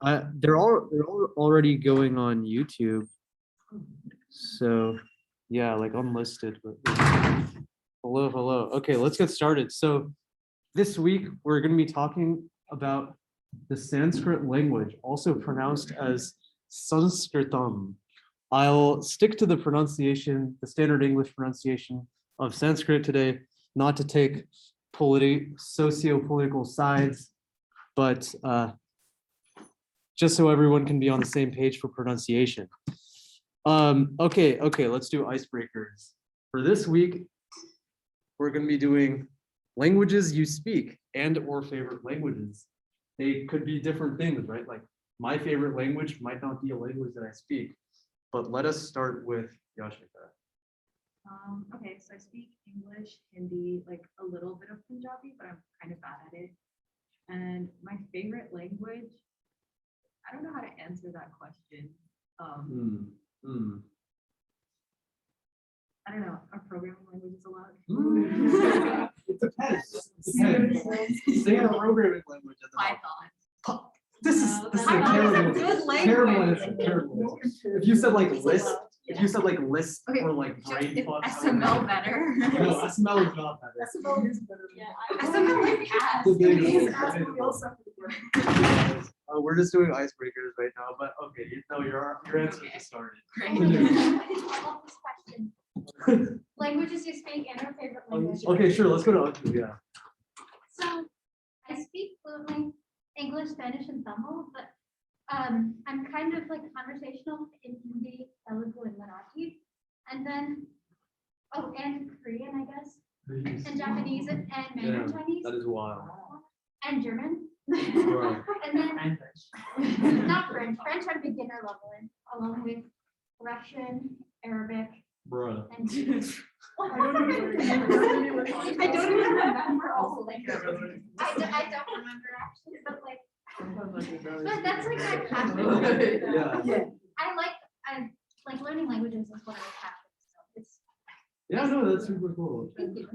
They're all already going on YouTube. So yeah, like unlisted, but hello, hello. Okay, let's get started. So this week we're going to be talking about the Sanskrit language, also pronounced as Sanskritam. I'll stick to the pronunciation, the standard English pronunciation of Sanskrit today, not to take socio-political sides, but just so everyone can be on the same page for pronunciation. Okay, let's do icebreakers. For this week, we're going to be doing languages you speak and or favorite languages. They could be different things, right? Like my favorite language might not be a language that I speak, but let us start with Yashika. Okay, so I speak English, Hindi, like a little bit of Punjabi, but I'm kind of bad at it. And my favorite language, I don't know how to answer that question. I don't know. Are programming languages allowed? It depends. Say a programming language. Python. This is Python is a good language. Terrible. If you said like Lisp, if you said like Lisp Okay, or like brain fuck, SML better. No, SML is not better. SML is better. Yeah, SML like ass. We're just doing icebreakers right now, but okay, no, your answer just started. Great. I love this question. Languages you speak and your favorite language. Okay, sure, let's go to Anju, yeah. So I speak fluently English, Spanish, and Tamil, but I'm kind of like conversational in Hindi, Telugu, and Marathi, and then and Korean, I guess, and Japanese and Mandarin Chinese, That is wild. and German, Right. and then not French. French I'm beginner level in, along with Russian, Arabic, Bruh. and I don't even remember all the languages. I don't remember actually, but like, but that's like my passion. Yeah. I like learning languages is what I was passionate. So it's Yeah, no, that's super cool. thank you.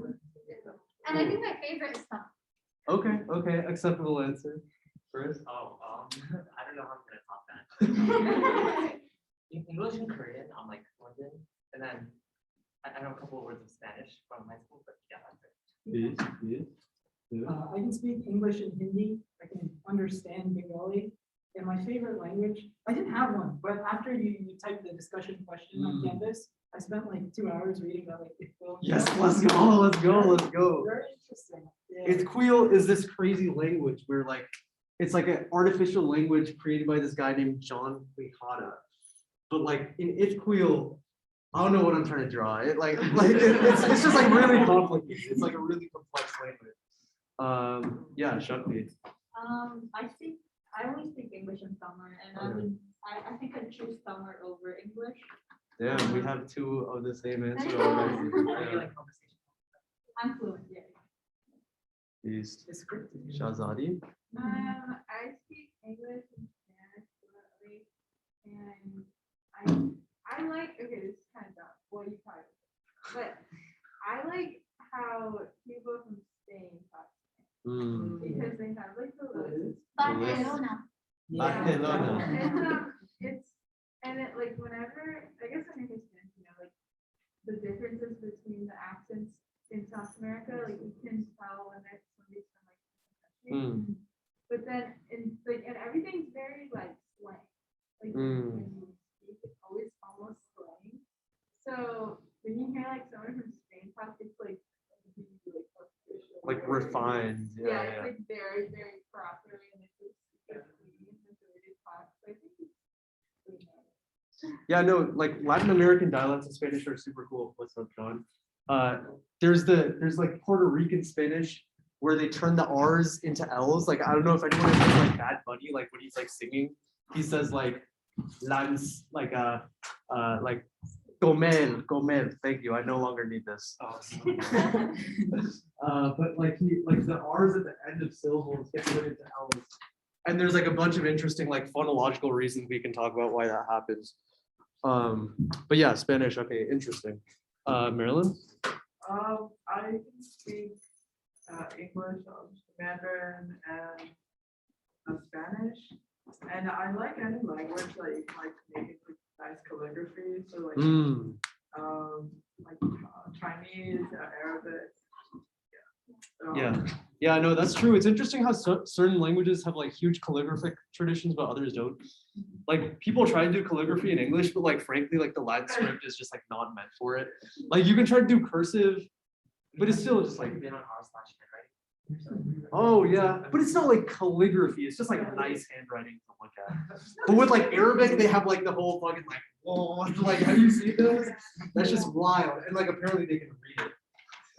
And I think my favorite is Tamil. Okay, acceptable answer. Chris? I don't know how I'm gonna top that. In English and Korean, I'm like London, and then I know a couple of words of Spanish from high school, but yeah, that's it. I can speak English and Hindi. I can understand Bengali. And my favorite language, I didn't have one, but after you typed the discussion question on Canvas, I spent like 2 hours reading about like Yes, let's go. Very interesting. Yeah. Itzkuil is this crazy language where like it's like an artificial language created by this guy named John Quijada. But like in Itzkuil, I don't know what I'm trying to draw. It's just like really complicated. It's like a really complex language. Yeah, Shakti. I only speak English and Tamil, and I think I'd choose Tamil over English. Yeah, we have two of the same answer I already. know. I feel Yeah. like conversation. I'm fluent, yeah. East. It's scripted. Shazadi. I speak English and Spanish fluently, and I like, okay, this is kind of dumb, well, you probably, but I like how people from Spain talk because they have like the lisp. Barcelona. Barcelona. And it like whenever, I guess I understand, like the differences between the accents in South America, like you can tell when there's somebody's from like a country. But then and everything's very like slang. Like when you speak, it's always almost slang. So when you hear like someone from Spain talk, it's like really official. Like refined. Yeah, it's like very, very proper and it's just the way they talk. So I think it's really nice. Yeah, no, like Latin American dialects of Spanish are super cool. What's up, John? There's like Puerto Rican Spanish where they turn the R's into L's. Like I don't know if anyone has heard like Bad Bunny, like when he's like singing, he says like lans, like comer. Thank you. I no longer need this. But like the R's at the end of syllables get put into L's. And there's like a bunch of interesting like phonological reasons we can talk about why that happens. But yeah, Spanish. Okay, interesting. Marilyn? I can speak English, Mandarin, and Spanish. And And I like any language that you can like make it with nice calligraphy. So like Chinese, Arabic. Yeah. Yeah, no, that's true. It's interesting how certain languages have like huge calligraphic traditions, but others don't. Like people try to do calligraphy in English, but like frankly, like the Latin script is just like not meant for it. Like you can try to do cursive, but it's still just like, been on r/handwriting. oh yeah, but it's not like calligraphy. It's just like nice handwriting to look at. But with like Arabic, they have like the whole fucking like, oh, like have you seen those? That's just wild. And like apparently they can read it.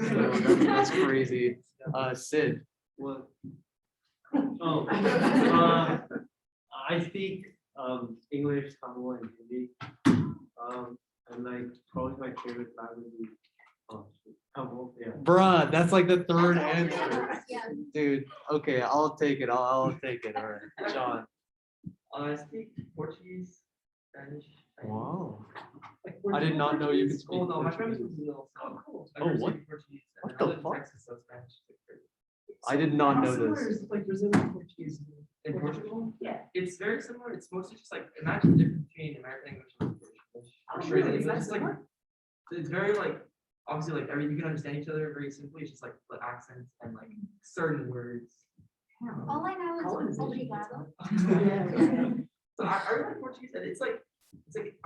So that's crazy. Sid. What? Oh, I speak English, Tamil, and Hindi. And like probably my favorite language is Tamil. Yeah. Bruh, that's like the third That's all answer. yours, yeah. Dude, okay, I'll take it. I'll take it. All right. John. I speak Portuguese, Spanish. Chinese. Wow. Like I did not know you could speak Oh no, my friend was Portuguese. from Brazil. So cool. Oh, what? Portuguese. What and the I live in fuck? Texas, so Spanish is like great. I did not How know similar this. is, like Brazilian Portuguese. In Portugal? Yeah. It's very similar. It's mostly just like imagine the difference between American English and British English. Oh, Australian really? Is that English. It's like similar? it's very like obviously like you can understand each other very simply. It's just like the accents and like certain words. All I know is Colonization. obrigado. Yeah. So I really like Portuguese, and it's like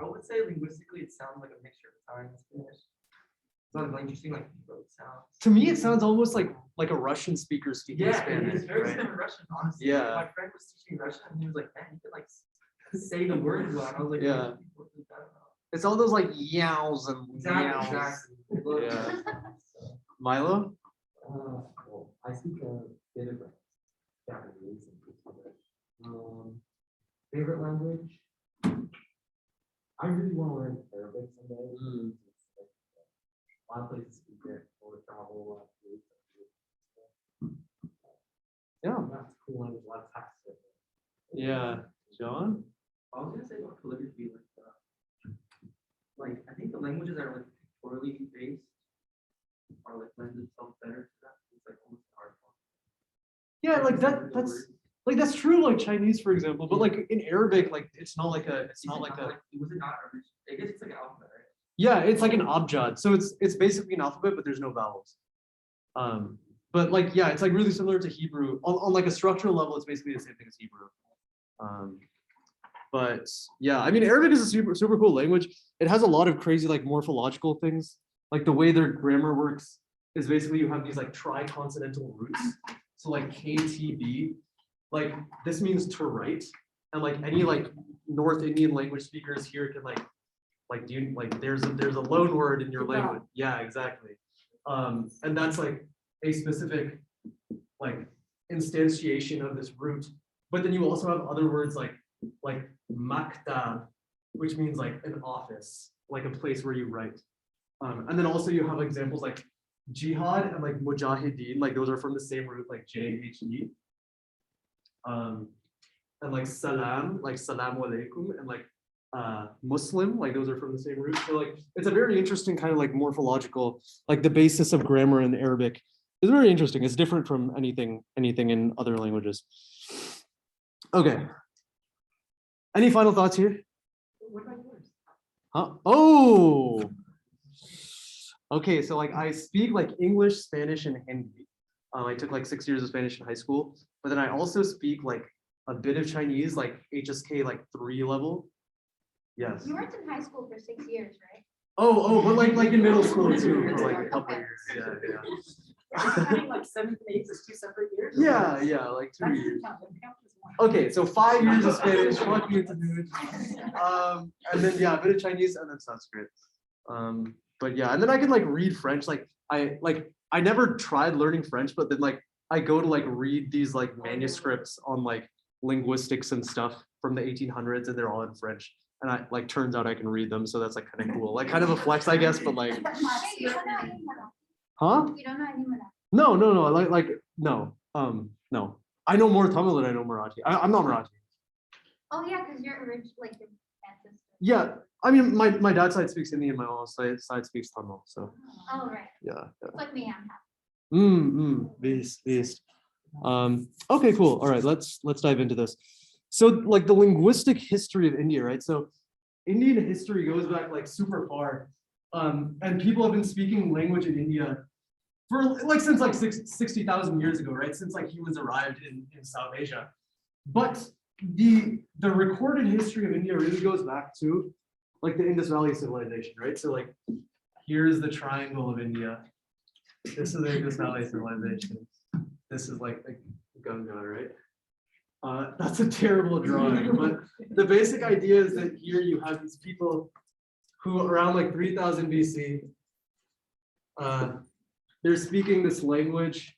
I would say linguistically it sounds like a mixture of Italian and Spanish. It's not like interesting like road sounds. To me, it sounds almost like a Russian speaker speaking Yeah, Spanish. it's very right? similar to Russian, honestly. Yeah. My friend was teaching Russian, and he was like, "Man, you can like say the words well." And I was like, Yeah. "What is that about?" It's all those like yows and Exactly, meows. exactly. Yeah. Milo? Well, I speak a bit of Japanese and English. Favorite language? I really want to learn Arabic someday. It's like, a lot of places speak it, or travel a lot. Yeah. That's a cool language, a lot of text. Yeah. John? I was gonna say about calligraphy, like I think the languages that are like pictorially based are like lend themselves better to that. It's like almost an art form. Yeah, like Some of the that's words- like that's true, like Chinese, for example. But like in Arabic, like it's not like a Was it not Arabic? I guess it's like an alphabet, right? yeah, it's like an abjad. So it's basically an alphabet, but there's no vowels. But like yeah, it's like really similar to Hebrew. On like a structural level, it's basically the same thing as Hebrew. But yeah, I mean Arabic is a super cool language. It has a lot of crazy like morphological things. Like the way their grammar works is basically you have these like tri-consonantal roots. So like KTB, like this means to write. And like any like North Indian language speakers here can like do you like there's a loan word in your language. Yeah, exactly. And that's like a specific like instantiation of this root. But then you also have other words like maktab, which means like an office, like a place where you write. And then also you have examples like jihad and like mujahideen, like those are from the same root, like JHE. And like salam, like salamu alaikum, and like Muslim, like those are from the same root. So like it's a very interesting kind of like morphological, like the basis of grammar in Arabic is very interesting. It's different from anything in other languages. Okay. Any final thoughts here? What about yours? Huh? Oh. Okay, so like I speak like English, Spanish, and Hindi. I took like 6 years of Spanish in high school, but then I also speak like a bit of Chinese, like HSK like 3 level. Yes. You weren't in high school for 6 years, right? Oh, but like in middle school too, for like a couple Okay. years. Yeah. Having like 7th and 8th is 2 separate years? Yeah, like 2 That years. doesn't count, that counts as one. Okay, so 5 years of Spanish, fuck you to do it. And then yeah, a bit of Chinese and then Sanskrit. But yeah, and then I can like read French. Like I never tried learning French, but then like I go to like read these like manuscripts on like linguistics and stuff from the 1800s, and they're all in French. And I like turns out I can read them, so that's like kind of cool. Like kind of a flex, I guess, but like, Hey, you don't know any Marathi. huh? You don't know any Marathi. No, no. No. I know more Tamil than I know Marathi. I'm not Marathi. Oh yeah, because you're rich, like your ancestors. Yeah, I mean, my dad's side speaks Hindi and my mom's side speaks Tamil. So Oh right, yeah. it's like me. I'm half. Beast. Okay, cool. All right, let's dive into this. So like the linguistic history of India, right? So Indian history goes back like super far. And people have been speaking language in India for like since like 60,000 years ago, right? Since like humans arrived in South Asia. But the recorded history of India really goes back to like the Indus Valley civilization, right? So like here's the triangle of India. This is the Indus Valley civilization. This is like the Ganga, right? That's a terrible drawing, but the basic idea is that here you have these people who around like 3000 BC, they're speaking this language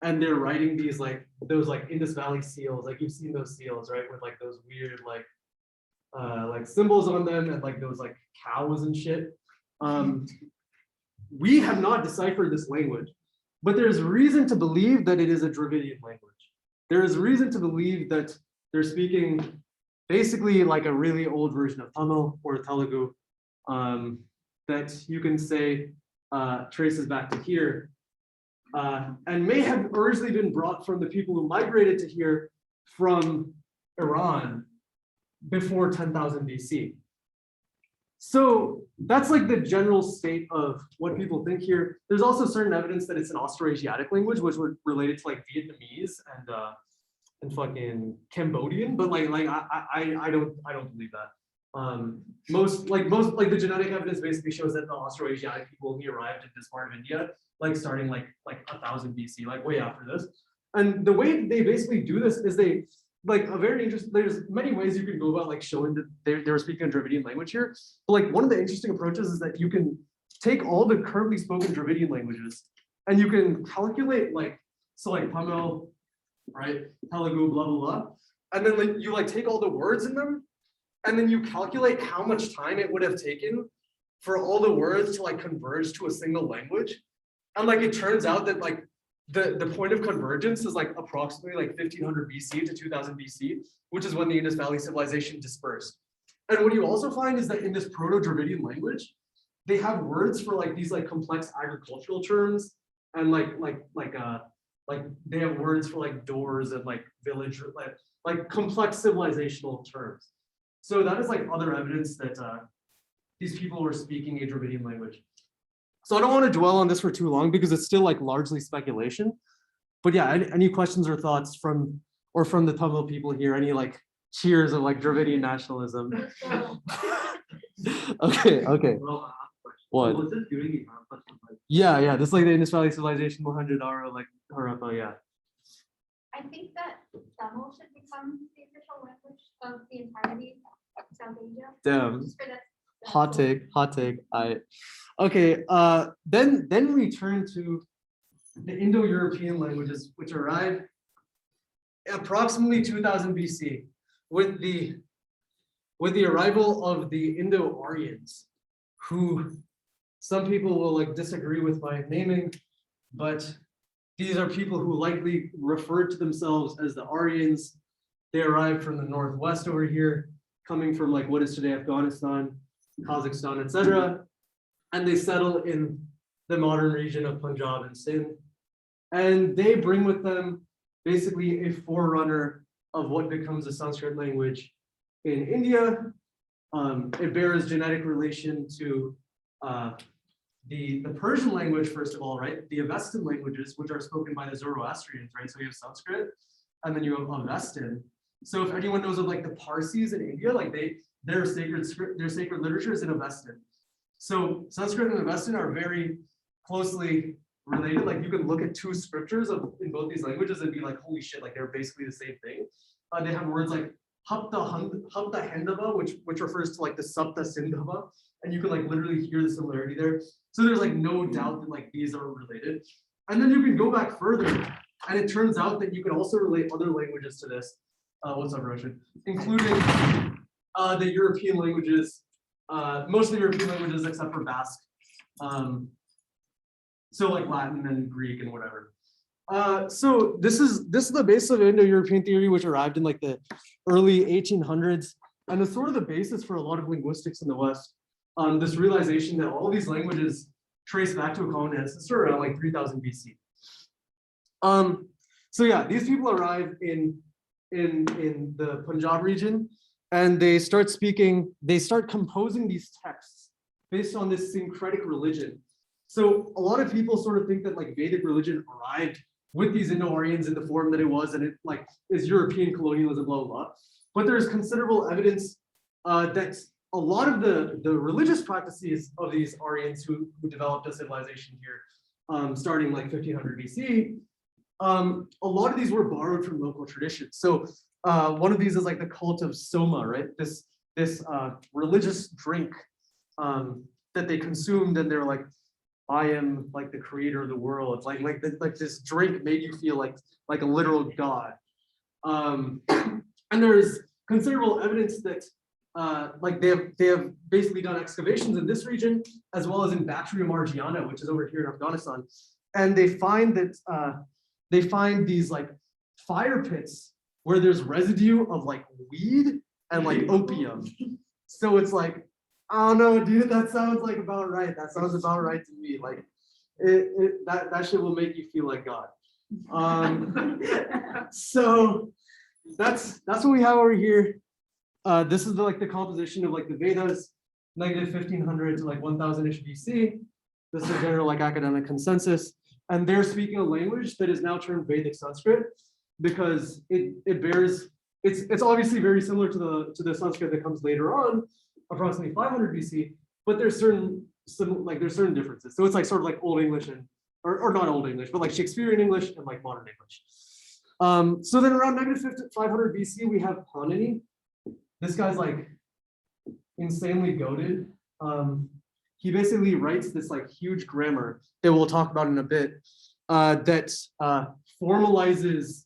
and they're writing these like those like Indus Valley seals, like you've seen those seals, right? With like those weird like symbols on them and like those like cows and shit. We have not deciphered this language, but there's reason to believe that it is a Dravidian language. There is reason to believe that they're speaking basically like a really old version of Tamil or Telugu that you can say traces back to here and may have originally been brought from the people who migrated to here from Iran before 10,000 BC. So that's like the general state of what people think here. There's also certain evidence that it's an Austroasiatic language, which were related to like Vietnamese and fucking Cambodian, but like I don't believe that. Most the genetic evidence basically shows that the Austroasiatic people only arrived in this part of India, like starting like 1000 BC, like way after this. And the way they basically do this is they like a very interesting, there's many ways you can go about like showing that they were speaking a Dravidian language here. But like one of the interesting approaches is that you can take all the currently spoken Dravidian languages and you can calculate like, so like Tamil, right, Telugu, blah, blah, blah. And then like you like take all the words in them and then you calculate how much time it would have taken for all the words to like converge to a single language. And like it turns out that like the point of convergence is like approximately like 1500 BC to 2000 BC, which is when the Indus Valley civilization dispersed. And what you also find is that in this Proto-Dravidian language, they have words for like these like complex agricultural terms and like they have words for like doors and like village, like complex civilizational terms. So that is like other evidence that these people were speaking a Dravidian language. So I don't want to dwell on this for too long because it's still like largely speculation. But yeah, any questions or thoughts from the Tamil people here? Any like cheers of like Dravidian nationalism? Okay. Well, What? was this during the Harappa? Yeah. This is like the Indus Valley civilization, 100 like Harappa, yeah. I think that Tamil should become the official language of the entirety of South Asia. Damn. Just for that. Hot take. Okay, then we turn to the Indo-European languages, which arrived approximately 2000 BC with the arrival of the Indo-Aryans, who some people will like disagree with my naming, but these are people who likely referred to themselves as the Aryans. They arrived from the northwest over here, coming from like what is today Afghanistan, Kazakhstan, etc. And they settle in the modern region of Punjab and Sindh. And they bring with them basically a forerunner of what becomes a Sanskrit language in India. It bears genetic relation to the Persian language, first of all, right? The Avestan languages, which are spoken by the Zoroastrians, right? So you have Sanskrit, and then you have Avestan. So if anyone knows of like the Parsis in India, like their sacred script, their sacred literature is in Avestan. So Sanskrit and Avestan are very closely related. Like you can look at two scriptures in both these languages and be like, holy shit, like they're basically the same thing. They have words like Hapta Hendava, which refers to like the Sapta Sindhava, and you can like literally hear the similarity there. So there's like no doubt that like these are related. And then you can go back further, and it turns out that you can also relate other languages to this. What's up, Russian? Including the European languages, most of the European languages except for Basque. So like Latin and Greek and whatever. So this is the basis of Indo-European theory, which arrived in like the early 1800s, and is sort of the basis for a lot of linguistics in the West. This realization that all these languages trace back to a common ancestor around like 3000 BC. So yeah, these people arrive in in the Punjab region, and they start composing these texts based on this syncretic religion. So a lot of people sort of think that like Vedic religion arrived with these Indo-Aryans in the form that it was, and it like is European colonialism, blah, blah, blah. But there's considerable evidence that a lot of the religious practices of these Aryans who developed a civilization here, starting like 1500 BC, a lot of these were borrowed from local traditions. So one of these is like the cult of Soma, right? This religious drink that they consumed, and they're like, I am like the creator of the world. Like this drink made you feel like a literal god. And there's considerable evidence that like they have basically done excavations in this region as well as in Bactria Margiana, which is over here in Afghanistan, and they find these like fire pits where there's residue of like weed and like opium. So it's like, I don't know, dude, that sounds like about right. That sounds about right to me. Like that shit will make you feel like God. So that's what we have over here. This is the composition of like the Vedas, negative 1500 to like 1000-ish BC. This is a general like academic consensus. And they're speaking a language that is now termed Vedic Sanskrit because it's obviously very similar to the Sanskrit that comes later on, approximately 500 BC, but there's certain differences. So it's like sort of like Old English or not Old English, but like Shakespearean English and like modern English. So then around negative 500 BC, we have Carnegie. This guy's like insanely goated. He basically writes this like huge grammar that we'll talk about in a bit that formalizes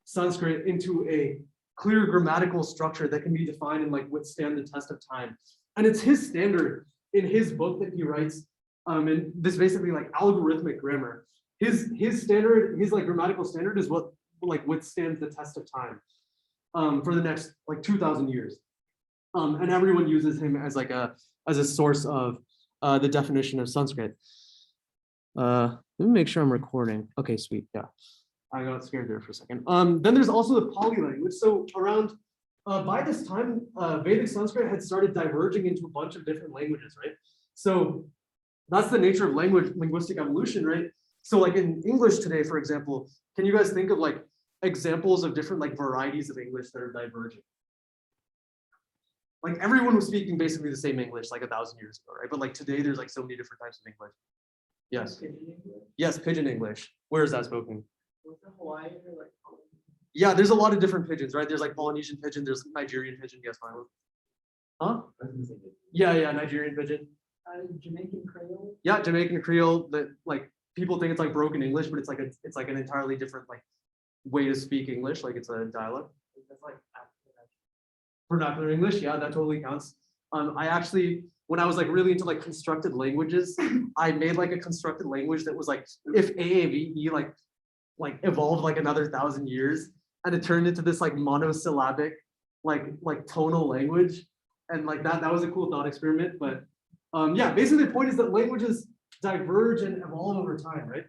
Sanskrit into a clear grammatical structure that can be defined and like withstand the test of time. And it's his standard in his book that he writes, and this basically like algorithmic grammar. His standard, his like grammatical standard is what like withstands the test of time for the next like 2000 years. And everyone uses him as like as a source of the definition of Sanskrit. Let me make sure I'm recording. Okay, sweet, yeah. I got scared there for a second. Then there's also the Pali language. So around, by this time, Vedic Sanskrit had started diverging into a bunch of different languages, right? So that's the nature of linguistic evolution, right? So like in English today, for example, can you guys think of like examples of different like varieties of English that are diverging? Like everyone was speaking basically the same English like 1,000 years ago, right? But like today there's like so many different types of English. Yes. Yes, Pidgin English. Where is that spoken? Yeah, there's a lot of different pigeons, right? There's like Polynesian pigeon, there's Nigerian pigeon, guess mine. Huh? Yeah, Nigerian pigeon. Jamaican Creole. Yeah, Jamaican Creole. That like people think it's like broken English, but it's like an entirely different like way to speak English. Like it's a dialect. That's like Vernacular English, yeah, that totally counts. I actually, when I was like really into like constructed languages, I made like a constructed language that was like if AAVE like evolved like another 1,000 years, and it turned into this like monosyllabic like tonal language, and like that was a cool thought experiment. But yeah, basically the point is that languages diverge and evolve over time, right?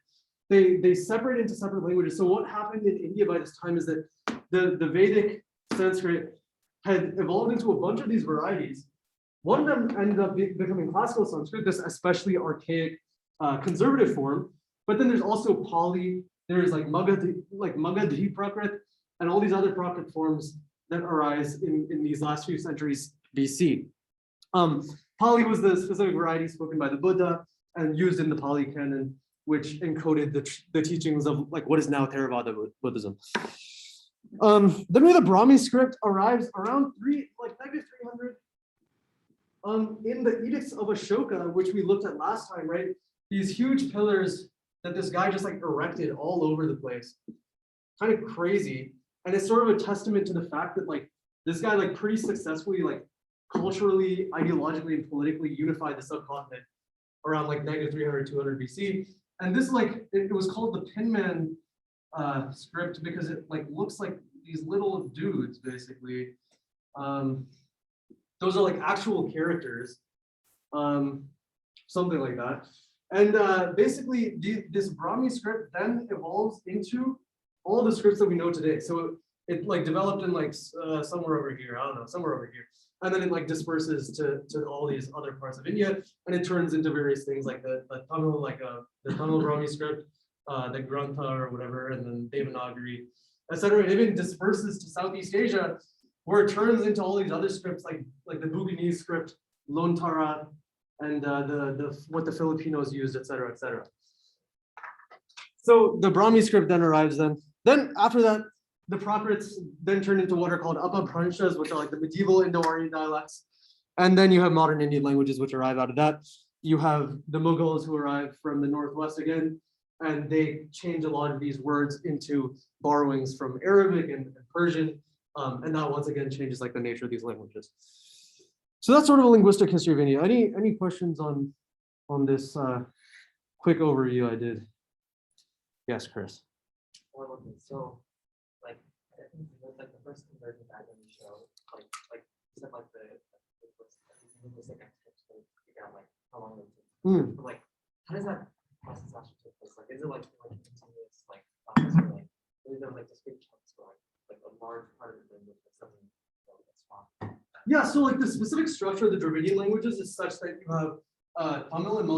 They separate into separate languages. So what happened in India by this time is that the Vedic Sanskrit had evolved into a bunch of these varieties. One of them ended up becoming classical Sanskrit, this especially archaic conservative form. But then there's also Pali, there's like Magadhi Prakrit, and all these other Prakrit forms that arise in these last few centuries BC. Pali was the specific variety spoken by the Buddha and used in the Pali canon, which encoded the teachings of like what is now Theravada Buddhism. Then we have the Brahmi script arrives around negative 300. In the edicts of Ashoka, which we looked at last time, right? These huge pillars that this guy just like erected all over the place, kind of crazy. And it's sort of a testament to the fact that like this guy like pretty successfully like culturally, ideologically, and politically unified the subcontinent around like negative 300, 200 BC. And this like it was called the Pinman script because it like looks like these little dudes basically. Those are like actual characters, something like that. And basically this Brahmi script then evolves into all the scripts that we know today. So it like developed in like somewhere over here, I don't know, somewhere over here. And then it like disperses to all these other parts of India, and it turns into various things like the Tamil, the Tamil Brahmi script, the Grantha or whatever, and then Devanagari, etc. It even disperses to Southeast Asia, where it turns into all these other scripts like the Bhutanese script, Lontara, and what the Filipinos used, etc., etc. So the Brahmi script then arrives then. Then after that, the Prakrits then turn into what are called Apabhranshas, which are like the medieval Indo-Aryan dialects. And then you have modern Indian languages, which arrive out of that. You have the Mughals who arrive from the Northwest again, and they change a lot of these words into borrowings from Arabic and Persian. And that once again changes like the nature of these languages. So that's sort of a linguistic history of India. Any questions on this quick overview I did? Yes, Chris. Well, okay, so like I think it was like the first conversion diagram you showed, like you said like the linguistic experts to figure out like how long it takes. But like how does that process actually take place? Like is it like a continuous like process or like is there like discrete chunks for like a large part of the language or something that's wrong? Yeah, so like the specific structure of the Dravidian languages is such that you have Tamil and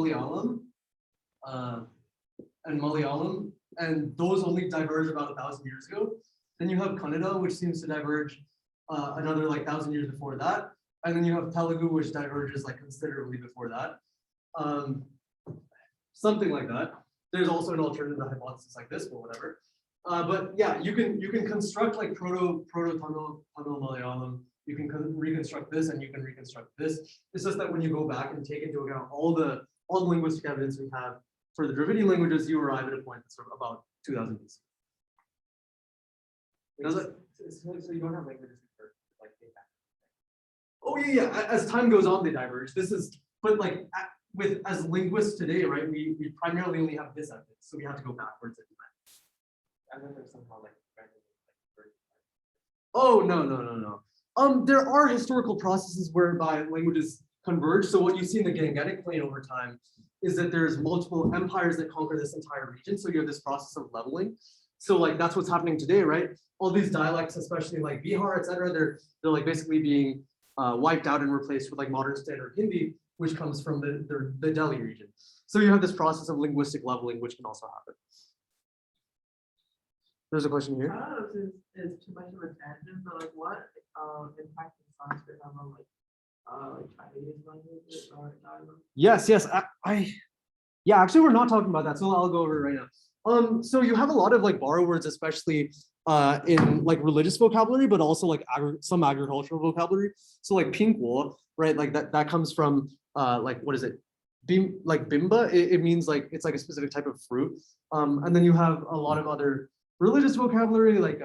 Malayalam, and those only diverged about 1,000 years ago. Then you have Kannada, which seems to diverge another like 1,000 years before that. And then you have Telugu, which diverges like considerably before that. Something like that. There's also an alternative hypothesis like this, but whatever. But yeah, you can construct like proto-Tamil Malayalam. You can reconstruct this, and you can reconstruct this. It's just that when you go back and take into account all the linguistic evidence we have for the Dravidian languages, you arrive at a point that's sort of about 2000 BC. Does it? So you don't have languages for like feedback. Oh yeah. As time goes on, they diverge. But like as linguists today, right? We primarily only have this evidence, so we have to go backwards. I wonder if somehow like. Oh no. There are historical processes whereby languages converge. So what you see in the Gangetic Plain over time is that there's multiple empires that conquer this entire region. So you have this process of leveling. So like that's what's happening today, right? All these dialects, especially like Bihar, etc., they're like basically being wiped out and replaced with like modern standard Hindi, which comes from the Delhi region. So you have this process of linguistic leveling, which can also happen. There's a question here. I don't know if it's too much of a tangent, but like what impact does Sanskrit have on like Chinese languages or dialect? Yes. Yeah, actually, we're not talking about that, so I'll go over it right now. So you have a lot of like borrowed words, especially in like religious vocabulary, but also like some agricultural vocabulary. So like pinkwo, right? Like that comes from like what is it? Bimba. It means like it's like a specific type of fruit. And then you have a lot of other religious vocabulary like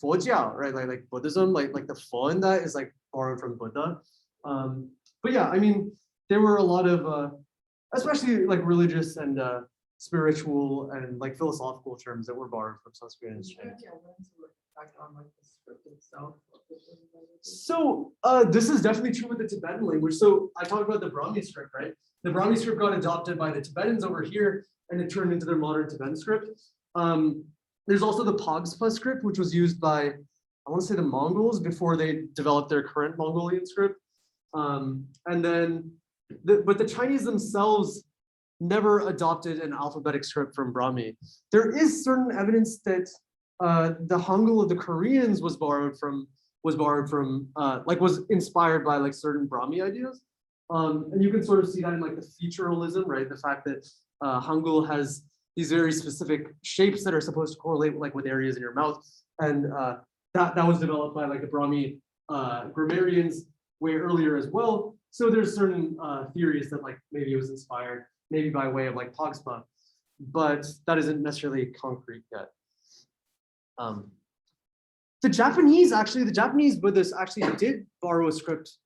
Fojiao, right? Like Buddhism, like the fo in that is like borrowed from Buddha. But yeah, I mean, there were a lot of especially like religious and spiritual and like philosophical terms that were borrowed from Sanskrit and Chinese. On like the script itself. So this is definitely true with the Tibetan language. So I talked about the Brahmi script, right? The Brahmi script got adopted by the Tibetans over here, and it turned into their modern Tibetan script. There's also the Pagspa script, which was used by, I want to say the Mongols before they developed their current Mongolian script. And then, but the Chinese themselves never adopted an alphabetic script from Brahmi. There is certain evidence that the Hangul of the Koreans was inspired by like certain Brahmi ideas. And you can sort of see that in like the featuralism, right? The fact that Hangul has these very specific shapes that are supposed to correlate like with areas in your mouth. And that was developed by like the Brahmi grammarians way earlier as well. So there's certain theories that like maybe it was inspired, maybe by way of like Pagspa, but that isn't necessarily concrete yet. The Japanese Buddhists actually did borrow a script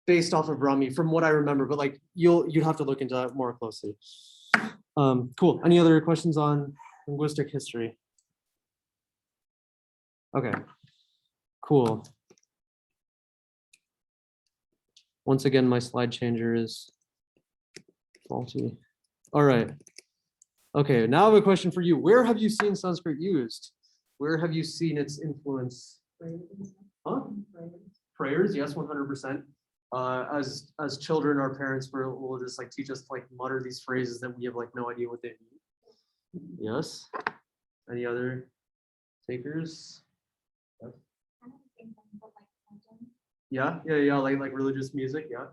based off of Brahmi, from what I remember, but like you'd have to look into that more closely. Cool. Any other questions on linguistic history? Okay, cool. Once again, my slide changer is faulty. All right. Okay, now I have a question for you. Where have you seen Sanskrit used? Where have you seen its influence? Huh? Prayers, yes, 100%. As children, our parents will just like teach us to like mutter these phrases that we have like no idea what they mean. Yes. Any other takers? Kind of the same thing, but like chanting. Yeah, like religious music, yeah.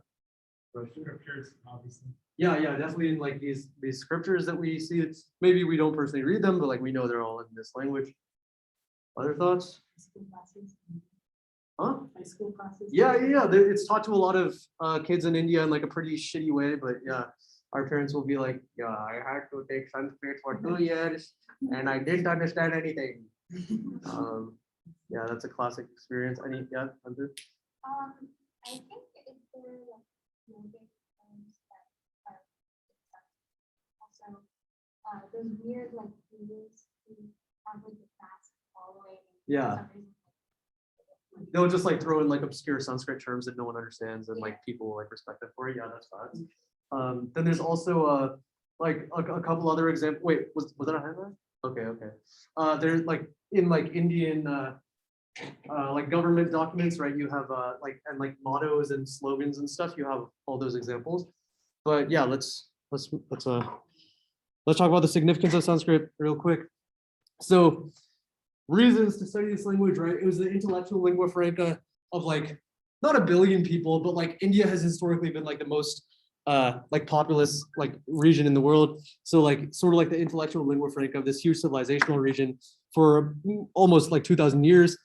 Scriptures, obviously. Yeah, definitely in like these scriptures that we see. It's maybe we don't personally read them, but like we know they're all in this language. Other thoughts? School classes. Huh? High school classes. Yeah. It's taught to a lot of kids in India in like a pretty shitty way, but yeah, our parents will be like, yeah, I had to take Sanskrit for 2 years and I didn't understand anything. Yeah, that's a classic experience. Yeah, Andrew? I think if there are like yogic terms that are also those weird like gurus who have like the fast following. Yeah. For some reason, They'll just like throw in like obscure Sanskrit terms that no one understands and like people will like respect them for it. Yeah, that's fine. Then there's also like a couple other examples. Wait, was that a hand there? Okay. There's like in like Indian like government documents, right? You have like and like mottos and slogans and stuff. You have all those examples. But yeah, let's talk about the significance of Sanskrit real quick. So reasons to study this language, right? It was the intellectual lingua franca of like not a billion people, but like India has historically been like the most like populous like region in the world. So like sort of like the intellectual lingua franca of this huge civilizational region for almost like 2,000 years.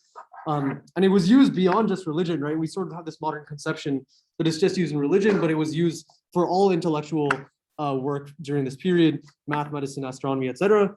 And it was used beyond just religion, right? We sort of have this modern conception that it's just used in religion, but it was used for all intellectual work during this period, math, medicine, astronomy, etc.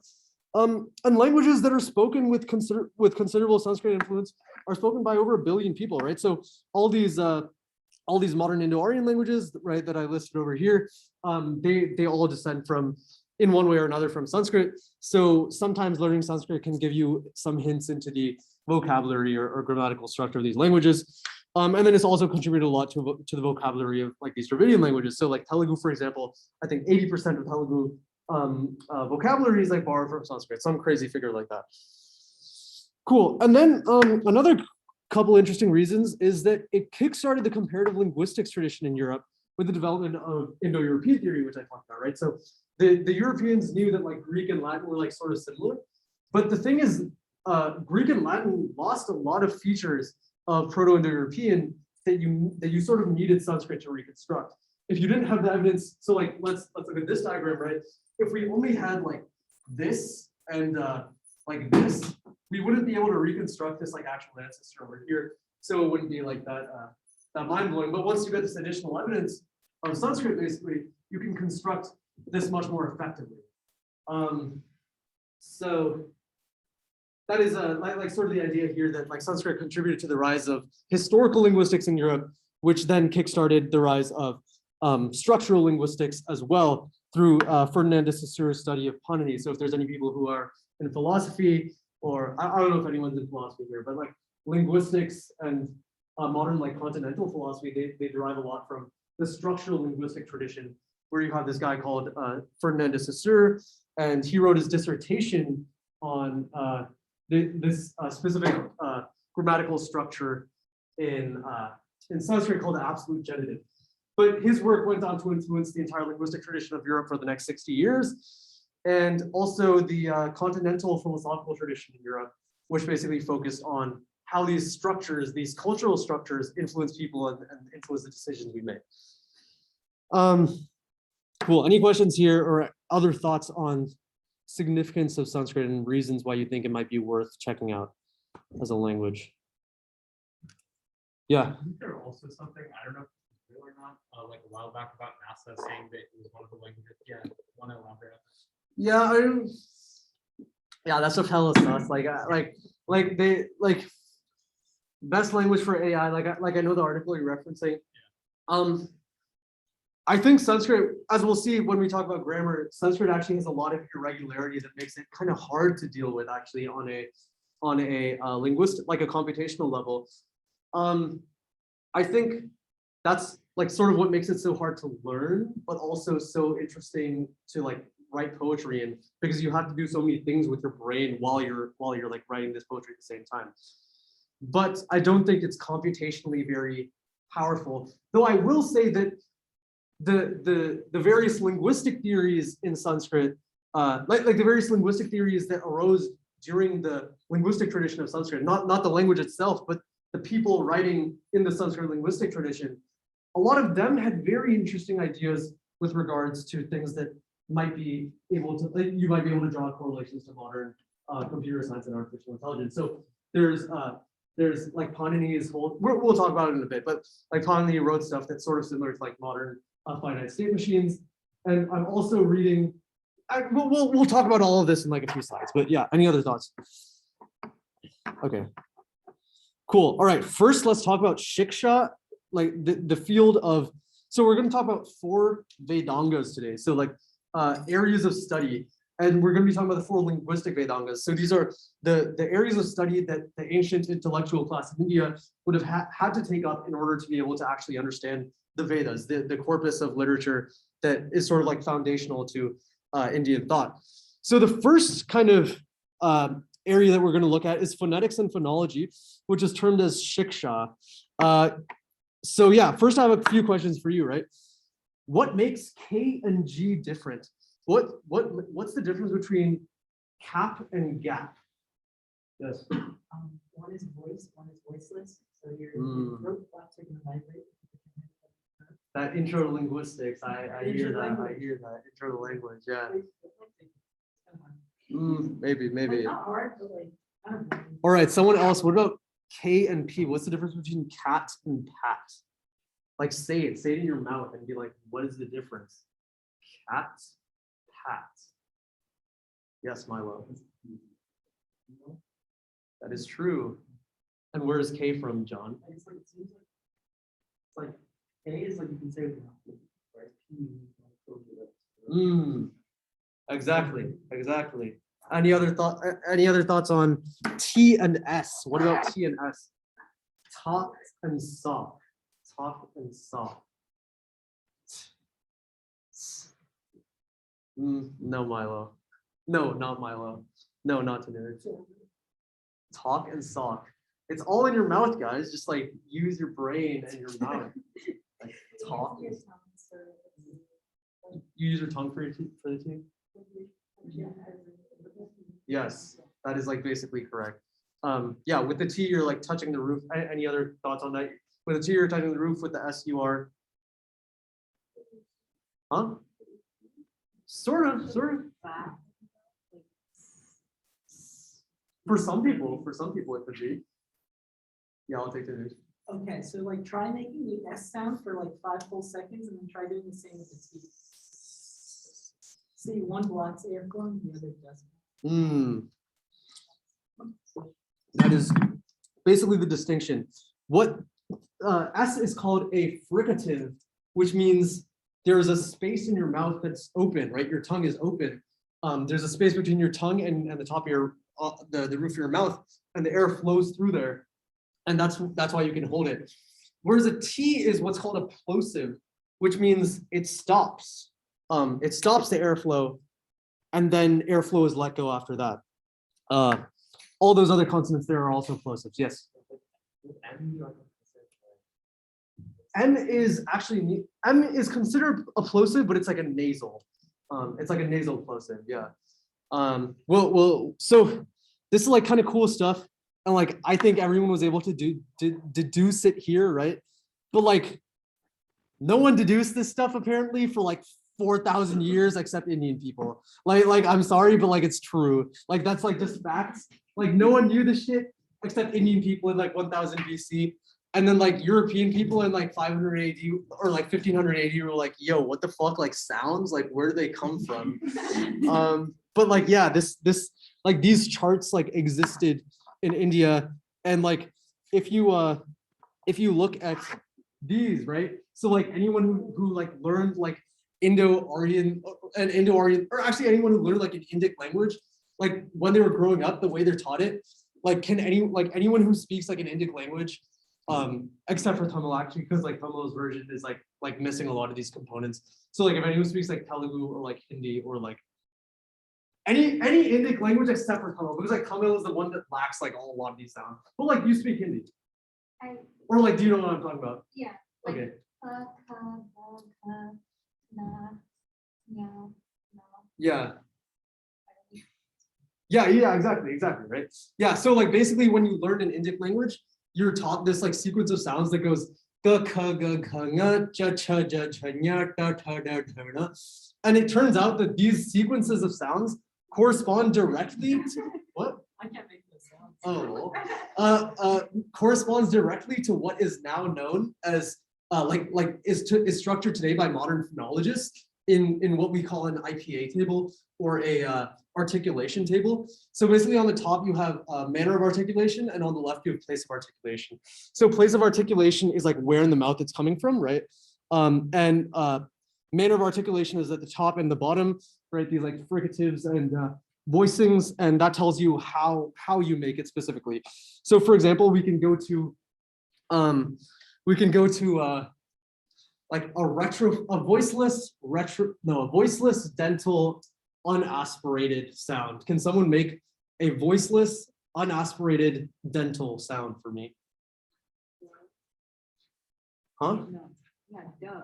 And languages that are spoken with considerable Sanskrit influence are spoken by over 1 billion people, right? So all these modern Indo-Aryan languages, right, that I listed over here, they all descend from, in one way or another, from Sanskrit. So sometimes learning Sanskrit can give you some hints into the vocabulary or grammatical structure of these languages. And then it's also contributed a lot to the vocabulary of like these Dravidian languages. So like Telugu, for example, I think 80% of Telugu vocabulary is like borrowed from Sanskrit, some crazy figure like that. Cool. And then another couple interesting reasons is that it kickstarted the comparative linguistics tradition in Europe with the development of Indo-European theory, which I talked about, right? So the Europeans knew that like Greek and Latin were like sort of similar, but the thing is, Greek and Latin lost a lot of features of Proto-Indo-European that you sort of needed Sanskrit to reconstruct. If you didn't have the evidence, so like let's look at this diagram, right? If we only had like this and like this, we wouldn't be able to reconstruct this like actual ancestor over here. So it wouldn't be like that mind-blowing. But once you get this additional evidence of Sanskrit, basically, you can construct this much more effectively. So that is like sort of the idea here that like Sanskrit contributed to the rise of historical linguistics in Europe, which then kickstarted the rise of structural linguistics as well through Ferdinand de Saussure's study of Panini. So if there's any people who are in philosophy, or I don't know if anyone's in philosophy here, but like linguistics and modern like continental philosophy, they derive a lot from the structural linguistic tradition, where you have this guy called Ferdinand de Saussure, and he wrote his dissertation on this specific grammatical structure in Sanskrit called the absolute genitive. But his work went on to influence the entire linguistic tradition of Europe for the next 60 years, and also the continental philosophical tradition in Europe, which basically focused on how these structures, these cultural structures, influence people and influence the decisions we make. Cool. Any questions here or other thoughts on significance of Sanskrit and reasons why you think it might be worth checking out as a language? Yeah. Isn't there also something, I don't know if it's real or not, like a while back about NASA saying that it was one of the languages? Yeah, want to elaborate on that? Yeah, that's what hella sus. Like they like best language for AI. Like I know the article you're referencing. I think Sanskrit, as we'll see when we talk about grammar, Sanskrit actually has a lot of irregularity that makes it kind of hard to deal with actually on a linguistic, like a computational level. I think that's like sort of what makes it so hard to learn, but also so interesting to like write poetry in, because you have to do so many things with your brain while you're like writing this poetry at the same time. But I don't think it's computationally very powerful. Though I will say that the various linguistic theories in Sanskrit, like the various linguistic theories that arose during the linguistic tradition of Sanskrit, not the language itself, but the people writing in the Sanskrit linguistic tradition, a lot of them had very interesting ideas with regards to things that might be able to, like, you might be able to draw correlations to modern computer science and artificial intelligence. So there's like Panini's whole, we'll talk about it in a bit, but like Panini wrote stuff that's sort of similar to like modern finite state machines. And I'm also reading, we'll talk about all of this in like a few slides, but yeah, any other thoughts? Okay, cool. All right, first let's talk about Shiksha, like the field of, so we're going to talk about 4 Vedangas today. So like areas of study, and we're going to be talking about the 4 linguistic Vedangas. So these are the areas of study that the ancient intellectual class of India would have had to take up in order to be able to actually understand the Vedas, the corpus of literature that is sort of like foundational to Indian thought. So the first kind of area that we're going to look at is phonetics and phonology, which is termed as Shiksha. So yeah, first I have a few questions for you, right? What makes K and G different? What's the difference between cap and gap? Yes. One is voice, one is voiceless. So your throat flaps are going to vibrate. That intro to linguistics, I hear that intro to language, yeah. Maybe. Like, not hard, but like, I don't know. All right, someone else. What about K and P? What's the difference between cat and pat? Like say it in your mouth and be like, what is the difference? Cat, pat. Yes, Milo. That is true. And where is K from, John? It's like, it seems like, it's like, A is like you can say it, whereas P is like, Exactly. Any other thoughts on T and S? What about T and S? Talk and sock. Talk and sock. No, Milo. No, not Milo. No, not to nerds. Talk and sock. It's all in your mouth, guys. Just like use your brain and your mouth. Like, talk. You use your tongue for the T? Yes, that is like basically correct. Yeah, with the T, you're like touching the roof. Any other thoughts on that? With the T, you're touching the roof. With the S, you are. Huh? Sort of. For some people, it could be. Yeah, I'll take the news. okay, so like try making the S sound for like 5 full seconds and then try doing the same with the T. See, one blocks air flowing, the other doesn't. That is basically the distinction. What S is called a fricative, which means there is a space in your mouth that's open, right? Your tongue is open. There's a space between your tongue and the top of your, the roof of your mouth, and the air flows through there. And that's why you can hold it. Whereas a T is what's called a plosive, which means it stops. It stops the airflow, and then airflow is let go after that. All those other consonants there are also plosives. Yes. M is considered a plosive, but it's like a nasal. It's like a nasal plosive. Yeah. So this is like kind of cool stuff, and like I think everyone was able to deduce it here, right? But like, no one deduced this stuff apparently for like 4,000 years except Indian people. Like I'm sorry, but like it's true. Like that's like just facts. Like no one knew this shit except Indian people in like 1000 BC. And then like European people in like 500 AD or like 1500 AD were like, yo, what the fuck, like sounds, like where do they come from? But like, yeah, this like these charts like existed in India. And like, if you look at these, right? So like anyone who like learned like Indo-Aryan, or actually anyone who learned like an Indic language, like when they were growing up, the way they're taught it, like anyone who speaks like an Indic language, except for Tamil actually, because like Tamil's version is like missing a lot of these components. So like if anyone speaks like Telugu or like Hindi or like any Indic language except for Tamil, because like Tamil is the one that lacks like a lot of these sounds. But like you speak Hindi, I, or like do you know what I'm talking about? yeah, like, Okay. ka, ka, na, nya, na. Yeah. Yeah, exactly, right? Yeah, so like basically when you learn an Indic language, you're taught this like sequence of sounds that goes ga ka ga ga nga cha cha ja cha nya ta ta da da da. And it turns out that these sequences of sounds correspond directly to what? I can't make this sound. Corresponds directly to what is now known as is structured today by modern phonologists in what we call an IPA table or a articulation table. So basically on the top you have manner of articulation and on the left you have place of articulation. So place of articulation is like where in the mouth it's coming from, right? Manner of articulation is at the top and the bottom, right? These like fricatives and voicings, and that tells you how you make it specifically. So for example, we can go to like a voiceless dental unaspirated sound. Can someone make a voiceless unaspirated dental sound for me? Huh? No, yeah, duh.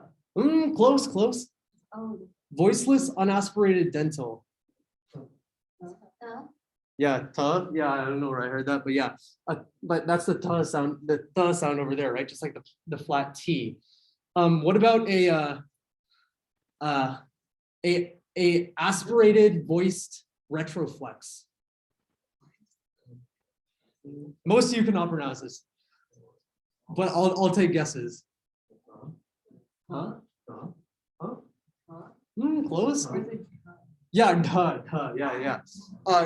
Close. Oh, Voiceless unaspirated dental. Yeah, ta. Yeah, I don't know where I heard that, but yeah, but that's the ta sound. The ta sound over there, right? Just like the flat T. What about a aspirated voiced retroflex? Most of you cannot pronounce this, but I'll take guesses. Huh? Close. Yeah, yeah.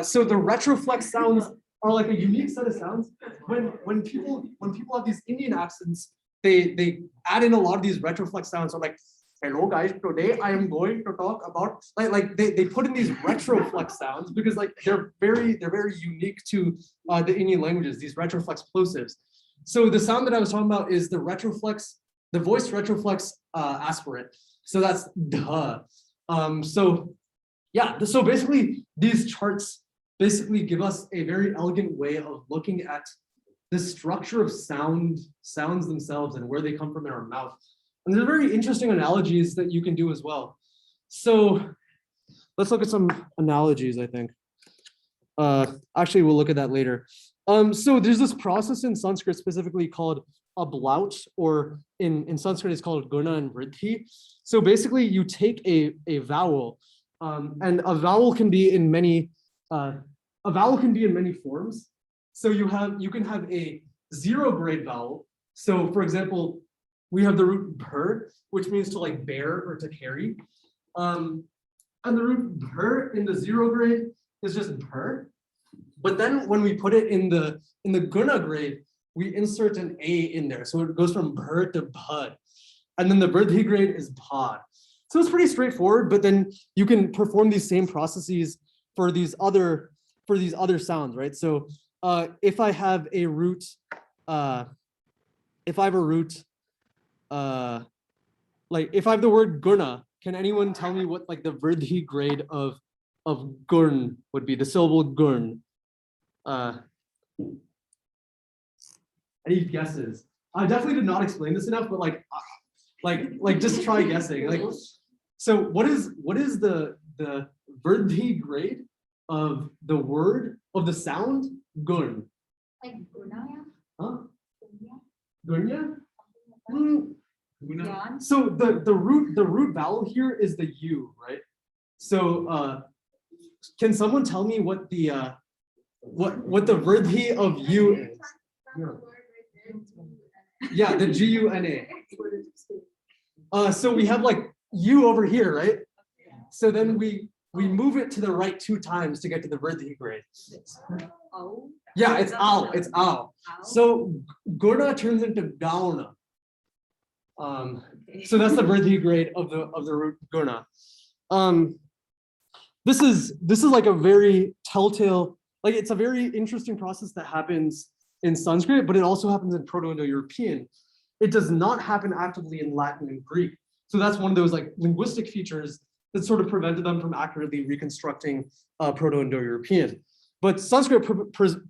So the retroflex sounds are like a unique set of sounds. When people have these Indian accents, they add in a lot of these retroflex sounds. So like, hello guys, today I am going to talk about like they put in these retroflex sounds because like they're very unique to the Indian languages. These retroflex plosives. So the sound that I was talking about is the retroflex, the voiced retroflex aspirate. So that's duh. So basically these charts basically give us a very elegant way of looking at the structure of sounds themselves and where they come from in our mouth. And there are very interesting analogies that you can do as well. So let's look at some analogies, I think. Actually, we'll look at that later. So there's this process in Sanskrit specifically called a blout, or in Sanskrit it's called guna and vriddhi. So basically you take a vowel, and a vowel can be in many forms. So you can have a 0 grade vowel. So for example, we have the root bher, which means to like bear or to carry. And the root bher in the 0 grade is just bher. But then when we put it in the guna grade, we insert an A in there. So it goes from bher to bhad. And then the vriddhi grade is bhad. So it's pretty straightforward, but then you can perform these same processes for these other sounds, right? So if I have a root, like if I have the word guna, can anyone tell me what like the vriddhi grade of gurn would be, the syllable gurn? Any guesses? I definitely did not explain this enough, but like just try guessing. Like, so what is the vriddhi grade of the word of the sound gurn? Like Gurnaya? Huh? Gurnya? Gunya? Yan? So the root vowel here is the U, right? So can someone tell me what the vriddhi of U is? Yeah, the Guna. So we have like U over here, right? So then we move it to the right 2 times to get to the vriddhi grade. oh. Yeah, it's ow. It's ow. So guna turns into gauna. So that's the vriddhi grade of the root guna. This is like a very telltale, like it's a very interesting process that happens in Sanskrit, but it also happens in Proto-Indo-European. It does not happen actively in Latin and Greek. So that's one of those like linguistic features that sort of prevented them from accurately reconstructing Proto-Indo-European. But Sanskrit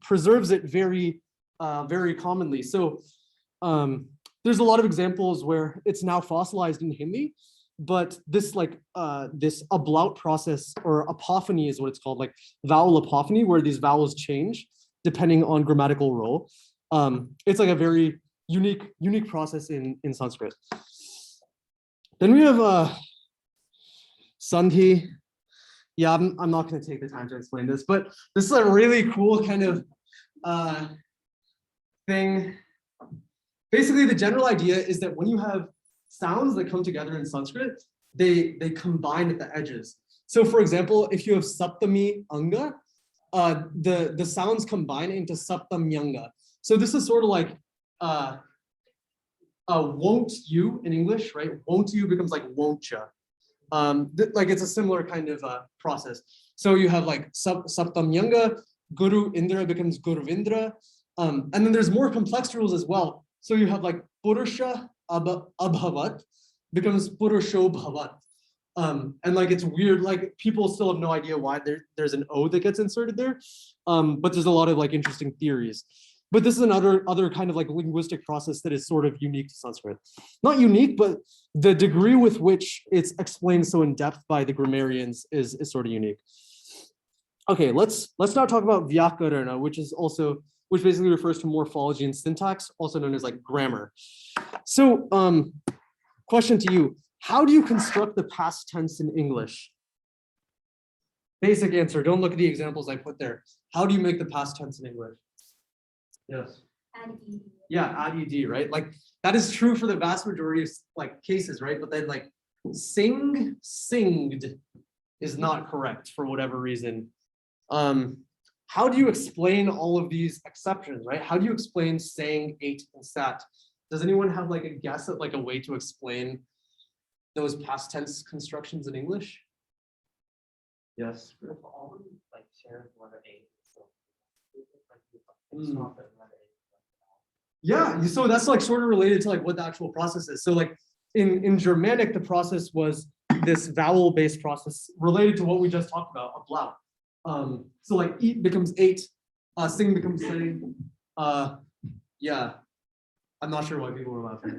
preserves it very, very commonly. So there's a lot of examples where it's now fossilized in Hindi, but this this ablaut process, or apophony is what it's called, like vowel apophony, where these vowels change depending on grammatical role. It's like a very unique process in Sanskrit. Then we have Sandhi. Yeah, I'm not going to take the time to explain this, but this is a really cool kind of thing. Basically, the general idea is that when you have sounds that come together in Sanskrit, they combine at the edges. So for example, if you have Saptami Anga, the sounds combine into Saptamyanga. So this is sort of like won't you in English, right? Won't you becomes like won't ya. Like it's a similar kind of process. So you have like Saptamyanga, Guru Indra becomes Guruvindra. And then there's more complex rules as well. So you have like Purusha Abhavat becomes Purusho Bhavat. And like it's weird, like people still have no idea why there's an O that gets inserted there. But there's a lot of like interesting theories. But this is another kind of like linguistic process that is sort of unique to Sanskrit. Not unique, but the degree with which it's explained so in depth by the grammarians is sort of unique. Okay, let's now talk about Vyakarana, which basically refers to morphology and syntax, also known as like grammar. So question to you, how do you construct the past tense in English? Basic answer, don't look at the examples I put there. How do you make the past tense in English? Yes. Add ed. Yeah, add ed, right? Like that is true for the vast majority of like cases, right? But then like singed is not correct for whatever reason. How do you explain all of these exceptions, right? How do you explain sang, ate, and sat? Does anyone have like a guess at like a way to explain those past tense constructions in English? Yes. All of them like share letter A. So Yeah, so that's like sort of related to like what the actual process is. So like in Germanic, the process was this vowel-based process related to what we just talked about, ablaut. So like eat becomes ate, sing becomes sang. Yeah, I'm not sure why people were laughing.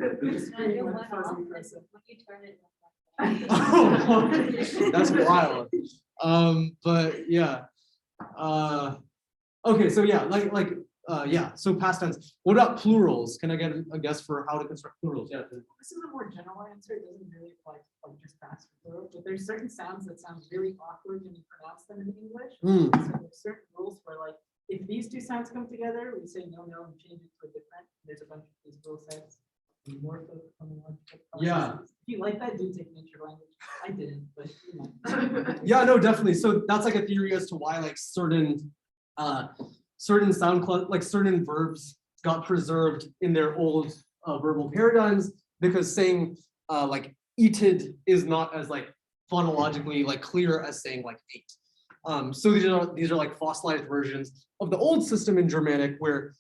Oh, that's wild. But yeah. Okay, so yeah, yeah, so past tense. What about plurals? Can I get a guess for how to construct plurals? Yeah. This is a more general answer. It doesn't really apply to like just past or plural, but there's certain sounds that sound really awkward when you pronounce them in English. So there's certain rules where like if these two sounds come together, we say no, and change it to a different. There's a bunch of these rule sets. Yeah. If you like that, do take nature language. I didn't, but you know. Yeah, no, definitely. So that's like a theory as to why like certain certain verbs got preserved in their old verbal paradigms, because saying like eated is not as like phonologically like clear as saying like ate. So these are like fossilized versions of the old system in Germanic, where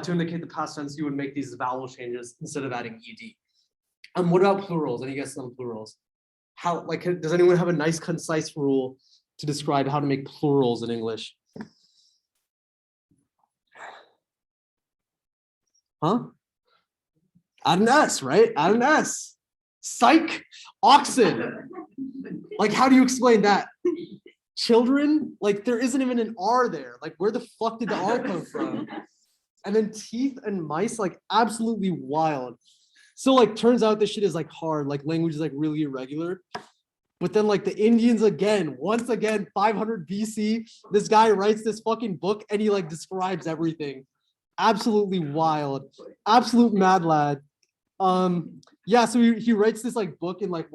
to indicate the past tense you would make these vowel changes instead of adding ed. What about plurals? Any guesses on plurals? How, like, does anyone have a nice concise rule to describe how to make plurals in English? Huh? Add an S, right? Add an S. Psych, oxen. Like, how do you explain that? Children, like there isn't even an R there. Like, where the fuck did the R come from? And then teeth and mice, like absolutely wild. So like, turns out this shit is like hard. Like language is like really irregular. But then like the Indians once again, 500 BC, this guy writes this fucking book and he like describes everything. Absolutely wild, absolute mad lad. Yeah, so he writes this like book in like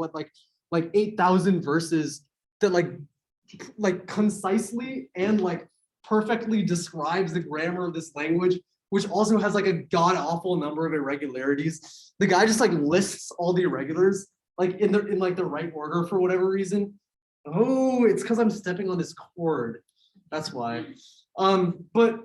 8,000 verses that like concisely and like perfectly describes the grammar of this language, which also has like a god awful number of irregularities. The guy just like lists all the irregulars like in like the right order for whatever reason. Oh, it's because I'm stepping on this cord. That's why. But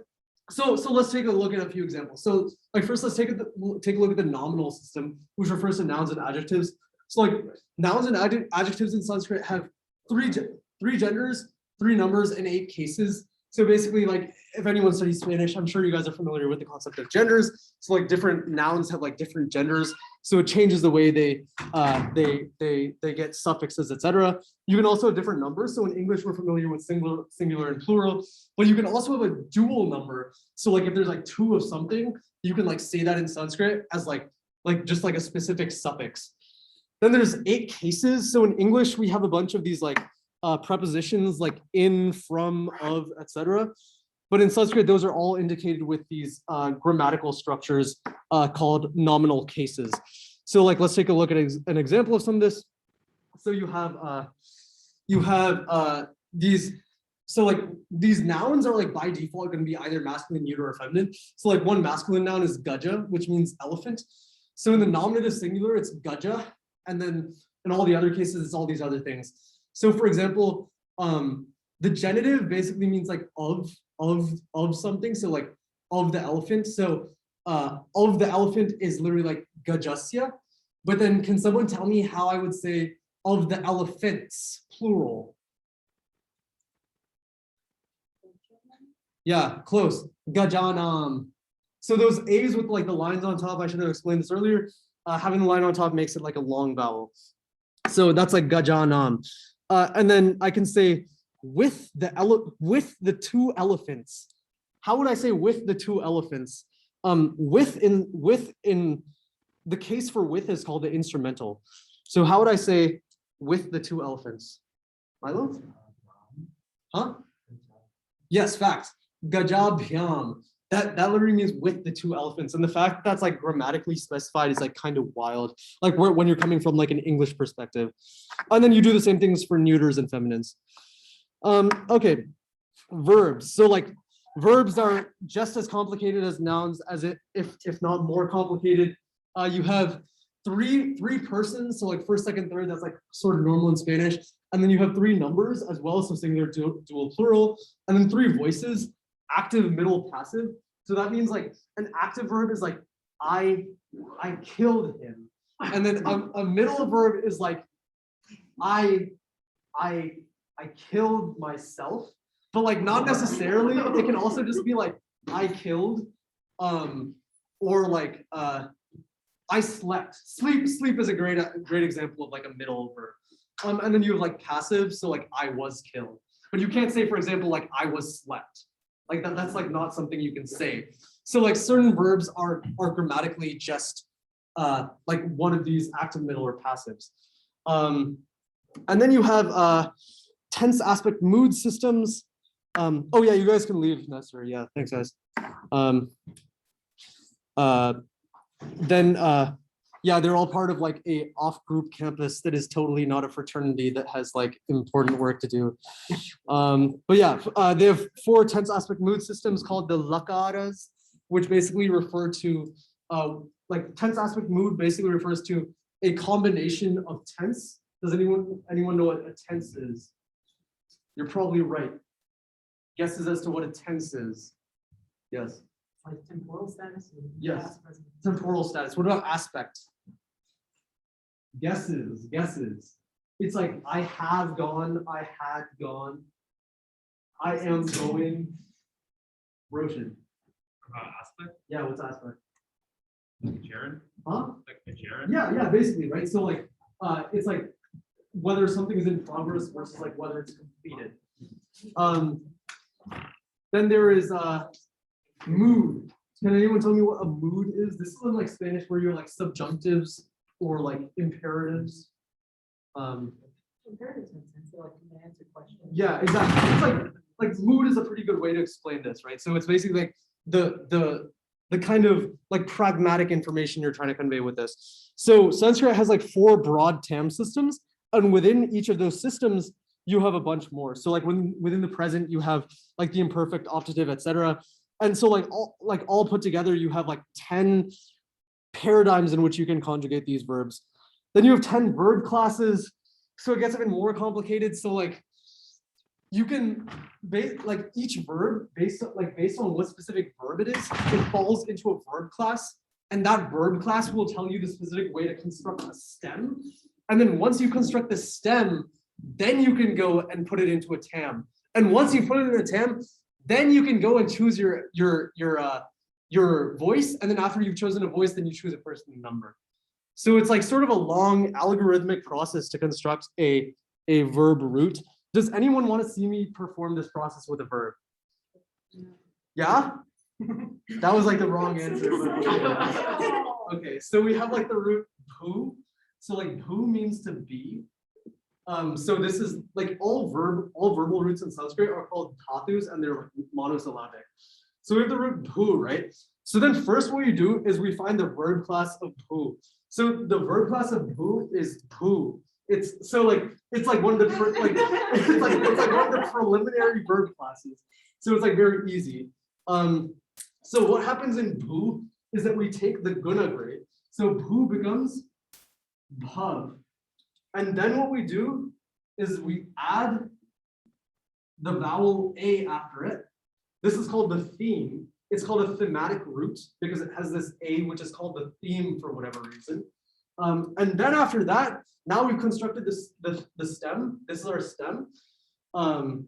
so let's take a look at a few examples. So like first, let's take a look at the nominal system, which refers to nouns and adjectives. So like nouns and adjectives in Sanskrit have three genders, 3 numbers, and 8 cases. So basically, like if anyone studies Spanish, I'm sure you guys are familiar with the concept of genders. So like different nouns have like different genders. So it changes the way they get suffixes, etc. You can also have different numbers. So in English, we're familiar with singular, and plural, but you can also have a dual number. So like if there's like 2 of something, you can like say that in Sanskrit as like just like a specific suffix. Then there's 8 cases. So in English, we have a bunch of these like prepositions like in, from, of, etc. But in Sanskrit, those are all indicated with these grammatical structures called nominal cases. So like, let's take a look at an example of some of this. So you have these, so like these nouns are like by default going to be either masculine, neuter, or feminine. So like one masculine noun is gaja, which means elephant. So in the nominative singular, it's gaja. And then in all the other cases, it's all these other things. So for example, the genitive basically means like of something. So like of the elephant. So of the elephant is literally like gajasya. But then can someone tell me how I would say of the elephants, plural? Yeah, close. Gajanam. So those A's with like the lines on top, I should have explained this earlier. Having the line on top makes it like a long vowel. So that's like gajanam. And then I can say with the 2 elephants. How would I say with the 2 elephants? With in the case for with is called the instrumental. So how would I say with the 2 elephants? Milo? Huh? Yes, fact. Gajabhyam. That literally means with the 2 elephants. And the fact that's like grammatically specified is like kind of wild. Like when you're coming from like an English perspective. And then you do the same things for neuters and feminines. Okay, verbs. So like verbs are just as complicated as nouns, as if not more complicated. You have three persons. So like first, second, third, that's like sort of normal in Spanish. And then you have 3 numbers as well. So singular, dual, plural, and then 3 voices. Active, middle, passive. So that means like an active verb is like I killed him, and then a middle verb is like I killed myself, but like not necessarily. It can also just be like I killed, or like I slept. Sleep is a great example of like a middle verb. And then you have like passive, so like I was killed, but you can't say, for example, like I was slept. Like that's like not something you can say. So like certain verbs are grammatically just like one of these active, middle, or passives. And then you have tense aspect mood systems. Oh yeah, you guys can leave if necessary. Yeah, thanks guys. Yeah, they're all part of like a off-group campus that is totally not a fraternity that has like important work to do. But yeah, they have 4 tense aspect mood systems called the lakaras, which basically refer to like tense aspect mood basically refers to a combination of tense. Does anyone know what a tense is? You're probably right. Guesses as to what a tense is. Yes. Like temporal status? Yes. Past, present. Temporal status. What about aspect? Guesses. It's like I have gone, I had gone, I am going. Roshan. Aspect, Yeah, what's aspect? like gerund, Huh? like a gerund. Yeah, basically, right? So like it's like whether something is in progress versus like whether it's completed. Then there is mood. Can anyone tell me what a mood is? This is in like Spanish where you're like subjunctives or like imperatives. Imperatives make sense, they're like commands or questions. Yeah, exactly. It's like mood is a pretty good way to explain this, right? So it's basically like the kind of like pragmatic information you're trying to convey with this. So Sanskrit has like 4 broad TAM systems, and within each of those systems, you have a bunch more. So like within the present, you have like the imperfect, optative, etc. And so like all put together, you have like 10 paradigms in which you can conjugate these verbs. Then you have 10 verb classes. So it gets even more complicated. So like you can like each verb based on what specific verb it is, it falls into a verb class. And that verb class will tell you the specific way to construct a stem. And then once you construct the stem, then you can go and put it into a tam. And once you put it in a tam, then you can go and choose your voice. And then after you've chosen a voice, then you choose a person and number. So it's like sort of a long algorithmic process to construct a verb root. Does anyone want to see me perform this process with a verb? Yeah? That was like the wrong answer. Okay, so we have like the root bhu. So like bhu means to be. So this is like all verbal roots in Sanskrit are called dhatus and they're like monosyllabic. So we have the root bhu, right? So then first what you do is we find the verb class of bhu. So the verb class of bhu is bhu. It's like one of the it's like one of the preliminary verb classes. So it's like very easy. So what happens in bhu is that we take the guna grade. So bhu becomes bhav. And then what we do is we add the vowel a after it. This is called the theme. It's called a thematic root because it has this a, which is called the theme for whatever reason. And then after that, now we've constructed the stem. This is our stem. And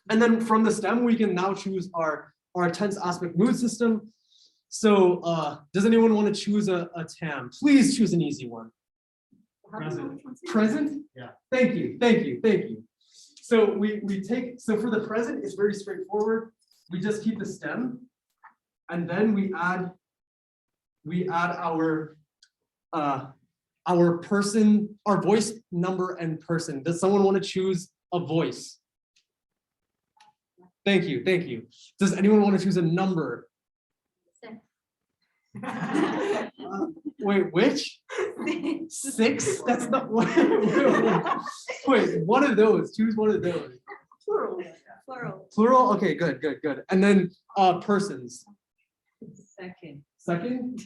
then from the stem, we can now choose our tense aspect mood system. So does anyone want to choose a tam? Please choose an easy one. Present. Present? Yeah. Thank you. So so for the present, it's very straightforward. We just keep the stem, and then we add our person, our voice, number, and person. Does someone want to choose a voice? Thank you. Does anyone want to choose a number? Wait, which? 6? That's not what. Wait, one of those. Choose one of those. Plural. Okay, good. And then persons. Second. Second.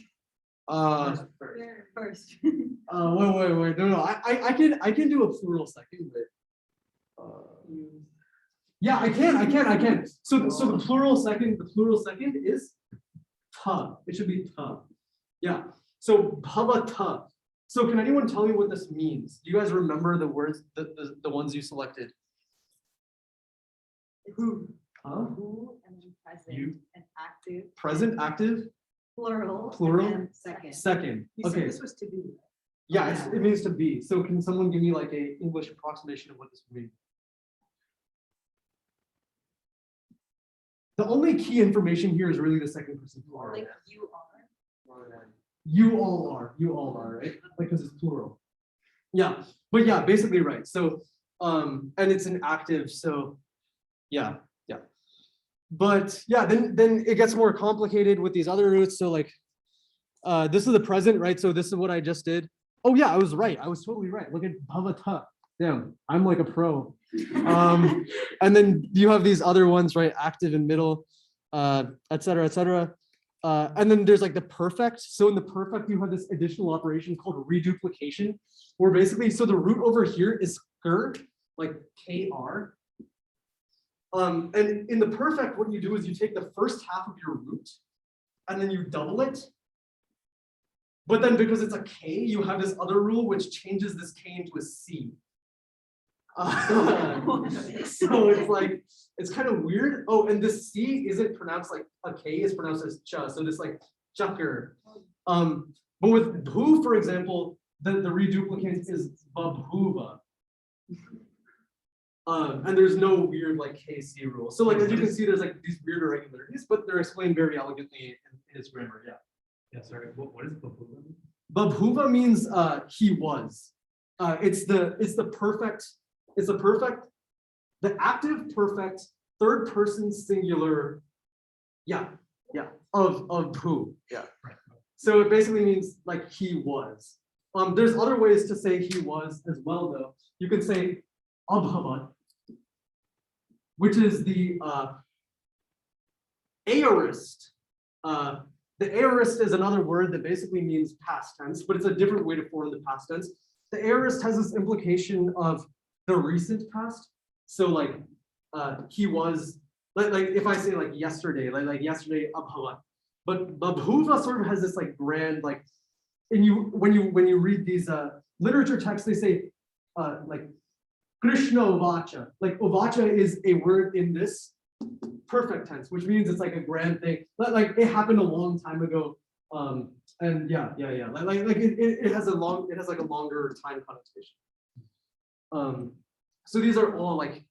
First. Wait. No. I can do a plural second, but yeah, I can. So the plural second is ta. It should be ta. Yeah. So bhavata. So can anyone tell me what this means? Do you guys remember the words, the ones you selected? Who? Huh? Who and then present You. and active. Present, active, Plural. Plural? And then second. second. You said Okay. this was to be. Yeah, it means to be. So can someone give me like a English approximation of what this would mean? The only key information here is really the second person plural. Like you are. You all are, right? Like, because it's plural. Yeah, but yeah, basically right. So, and it's an active, so yeah. But yeah, then it gets more complicated with these other roots. So like, this is the present, right? So this is what I just did. Oh yeah, I was right. I was totally right. Look at bhavata. Damn, I'm like a pro. And then you have these other ones, right? Active and middle, et cetera. And then there's like the perfect. So in the perfect, you have this additional operation called reduplication, where basically, so the root over here is ker, like kr. And in the perfect, what you do is you take the first half of your root, and then you double it. But then because it's a k, you have this other rule which changes this k into a c. So it's like, it's kind of weird. Oh, and this C isn't pronounced like a K, it's pronounced as cha. So this like chucker. But with bhu, for example, the reduplicant is babhuva. And there's no weird like KC rule. So like as you can see, there's like these weird irregularities, but they're explained very elegantly in his grammar. Yeah. Yeah, sorry. What is babhuva? Babhuva means he was. It's the perfect. It's a perfect, the active perfect third person singular, of who, Right. So it basically means like he was. There's other ways to say he was as well though. You can say abhavat, which is the aorist. The aorist is another word that basically means past tense, but it's a different way to form the past tense. The aorist has this implication of the recent past. So like he was like if I say like yesterday, like yesterday abhavat. But babhuva sort of has this like grand like, and when you read these literature texts, they say like Krishna Uvacha. Like Uvacha is a word in this perfect tense, which means it's like a grand thing. Like it happened a long time ago. And yeah. Like it has like a longer time connotation. So these are all like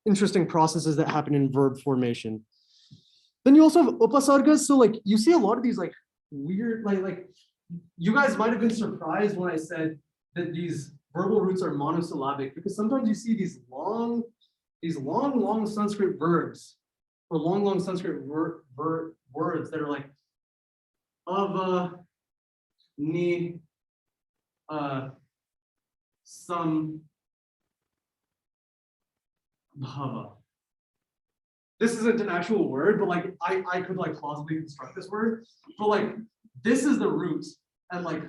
interesting processes that happen in verb formation. Then you also have upasargas. So like you see a lot of these like weird, like you guys might have been surprised when I said that these verbal roots are monosyllabic, because sometimes you see these long Sanskrit verbs or long Sanskrit words that are like ava, ni, some, bhava. This isn't an actual word, but like I could like plausibly construct this word, but like this is the root, and like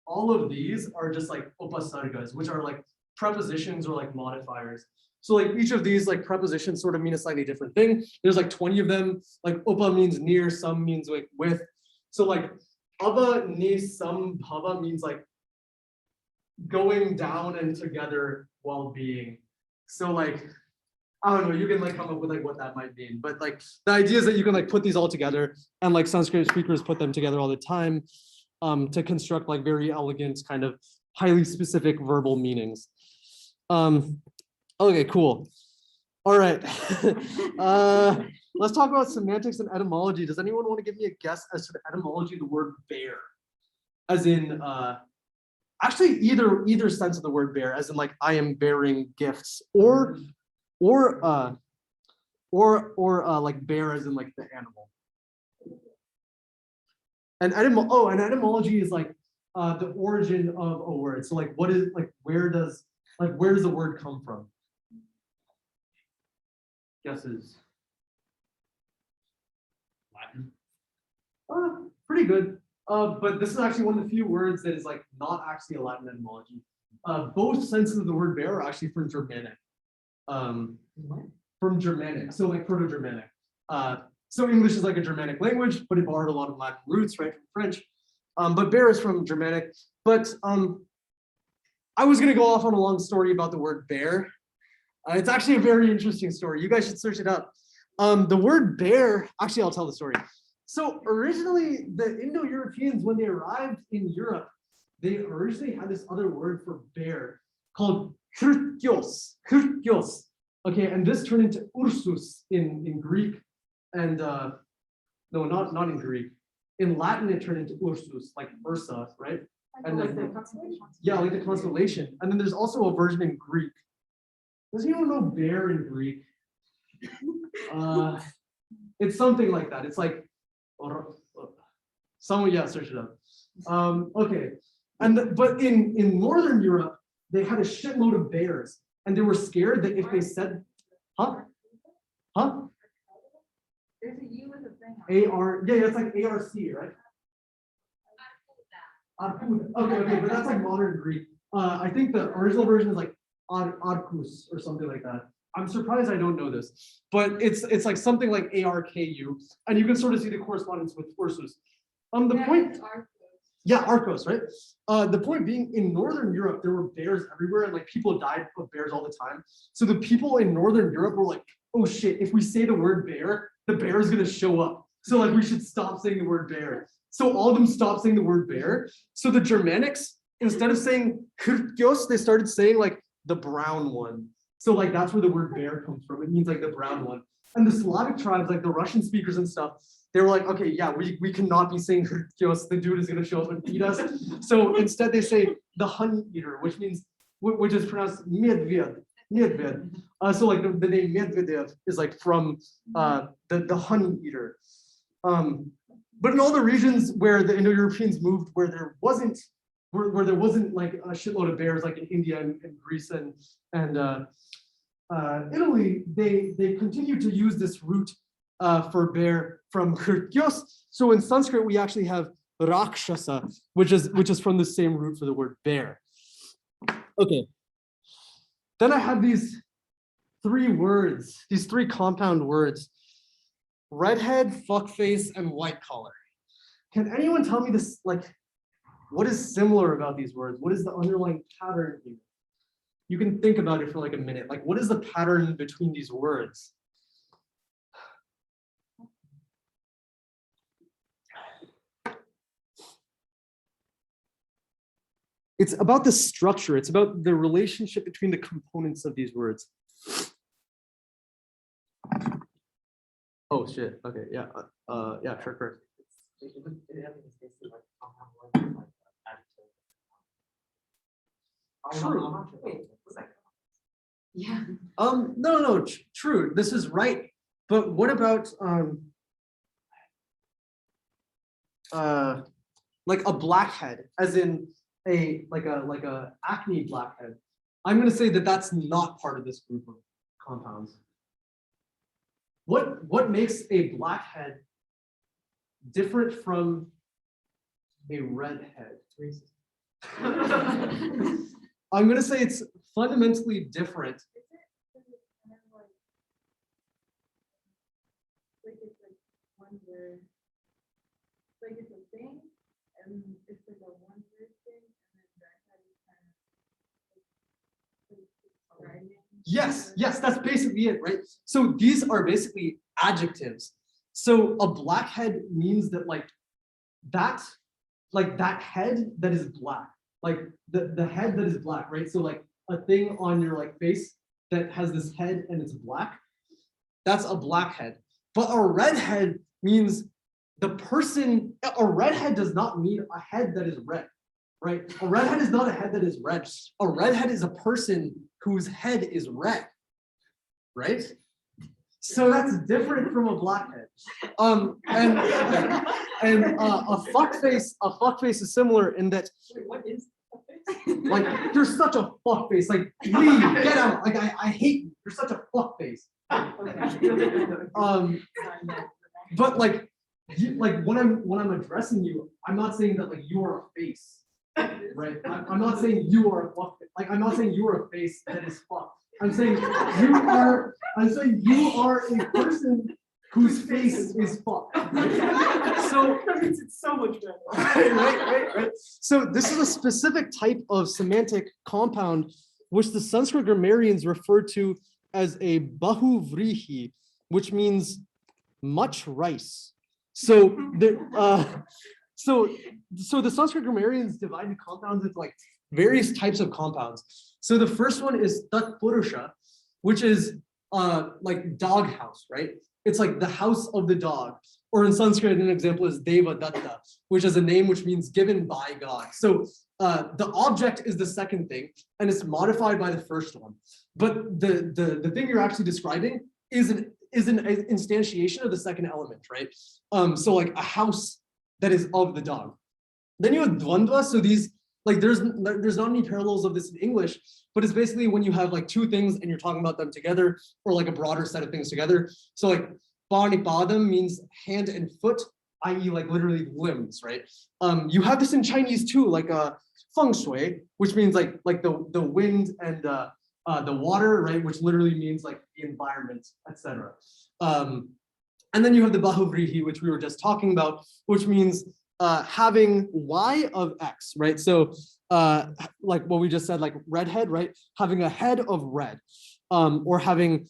all of these are just like upasargas, which are like prepositions or like modifiers. So like each of these like prepositions sort of mean a slightly different thing. There's like 20 of them. Like upa means near, some means like with. So like ava, ni, sam, bhava means like going down and together while being. So like I don't know, you can like come up with like what that might mean, but like the idea is that you can like put these all together, and like Sanskrit speakers put them together all the time to construct like very elegant kind of highly specific verbal meanings. Okay, cool. All right. Let's talk about semantics and etymology. Does anyone want to give me a guess as to the etymology of the word bear? As in actually either sense of the word bear, as in like I am bearing gifts, or like bear as in like the animal. And etymology is like the origin of a word. So like what is like where does the word come from? Guesses? Latin. Pretty good. But this is actually one of the few words that is like not actually a Latin etymology. Both senses of the word bear are actually from Germanic. From Germanic, so like Proto-Germanic. So English is like a Germanic language, but it borrowed a lot of Latin roots, right, from French. But bear is from Germanic. But I was gonna go off on a long story about the word bear. It's actually a very interesting story. You guys should search it up. The word bear, actually I'll tell the story. So originally the Indo-Europeans, when they arrived in Europe, they originally had this other word for bear called Kyrgios. Okay, and this turned into Ursus in Greek, and no, not in Greek. In Latin, it turned into Ursus, like Ursa, right? And then yeah, like the constellation. And then there's also a version in Greek. Does anyone know bear in Greek? It's something like that. It's like someone, yeah, search it up. Okay, but in Northern Europe, they had a shitload of bears. And they were scared that if they said, There's a U with a thing. AR, yeah, it's like ARC, right? Okay, but that's like modern Greek. I think the original version is like Arcus or something like that. I'm surprised I don't know this, but it's like something like ARKU, and you can sort of see the correspondence with Ursus. The point. Yeah, Arcos, right? The point being, in Northern Europe, there were bears everywhere, and like people died of bears all the time. So the people in Northern Europe were like, oh shit, if we say the word bear, the bear is gonna show up. So like we should stop saying the word bear. So all of them stopped saying the word bear. So the Germanics, instead of saying Kyrgios, they started saying like the brown one. So like that's where the word bear comes from. It means like the brown one. And the Slavic tribes, like the Russian speakers and stuff, they were like, okay, yeah, we cannot be saying Kyrgios, the dude is gonna show up and eat us. So instead they say the honey eater, which is pronounced medved. So like the name Medvedev is like from the honey eater. But in all the regions where the Indo-Europeans moved, where there wasn't like a shitload of bears, like in India and Greece and Italy, they continued to use this root for bear from Kyrgios. So in Sanskrit, we actually have Rakshasa, which is from the same root for the word bear. Okay. Then I have these three compound words: redhead, fuckface, and white collar. Can anyone tell me this, like, what is similar about these words? What is the underlying pattern here? you can think about it for like a minute. Like, what is the pattern between these words? It's about the structure. It's about the relationship between the components of these words. Oh shit. Okay. Yeah. Yeah. Sure. True. Yeah. No, true. This is right. But what about like a blackhead, as in like a acne blackhead? I'm gonna say that that's not part of this group of compounds. What makes a blackhead different from a redhead? I'm gonna say it's fundamentally different. Is it kind of like it's like one word, like it's a thing, and it's like a one word thing, and then that is kind of like describing. Yes, that's basically it, right? So these are basically adjectives. So a blackhead means that like that head that is black, like the head that is black, right? So like a thing on your like face that has this head and it's black, that's a blackhead. But a redhead means the person, a redhead does not mean a head that is red, right? A redhead is not a head that is red. A redhead is a person whose head is red, right? So that's different from a blackhead. And a fuckface is similar in that, Wait, what is? like, you're such a fuckface. Like, leave, get out. Like, I hate you. You're such a fuckface. But like, like when I'm addressing you, I'm not saying that like you are a face, right? I'm not saying you are a fuck. Like, I'm not saying you are a face that is fucked. I'm saying you are a person whose face is fucked. Right? So It's so much better. right. So this is a specific type of semantic compound which the Sanskrit grammarians refer to as a bahuvrihi, which means much rice. So the Sanskrit grammarians divided compounds into like various types of compounds. So the first one is tat purusha, which is like dog house, right? It's like the house of the dog. Or in Sanskrit, an example is Deva Datta, which is a name which means given by God. So the object is the second thing, and it's modified by the first one. But the thing you're actually describing is an instantiation of the second element, right? So like a house that is of the dog. Then you have dvandva. So these, like, there's not any parallels of this in English, but it's basically when you have like two things and you're talking about them together, or like a broader set of things together. So like panipadam means hand and foot, i.e. like literally limbs, right? You have this in Chinese too, like feng shui, which means like the wind and the water, right? Which literally means like the environment, etc. And then you have the bahuvrihi, which we were just talking about, which means having y of x, right? So like what we just said, like redhead, right? Having a head of red, or having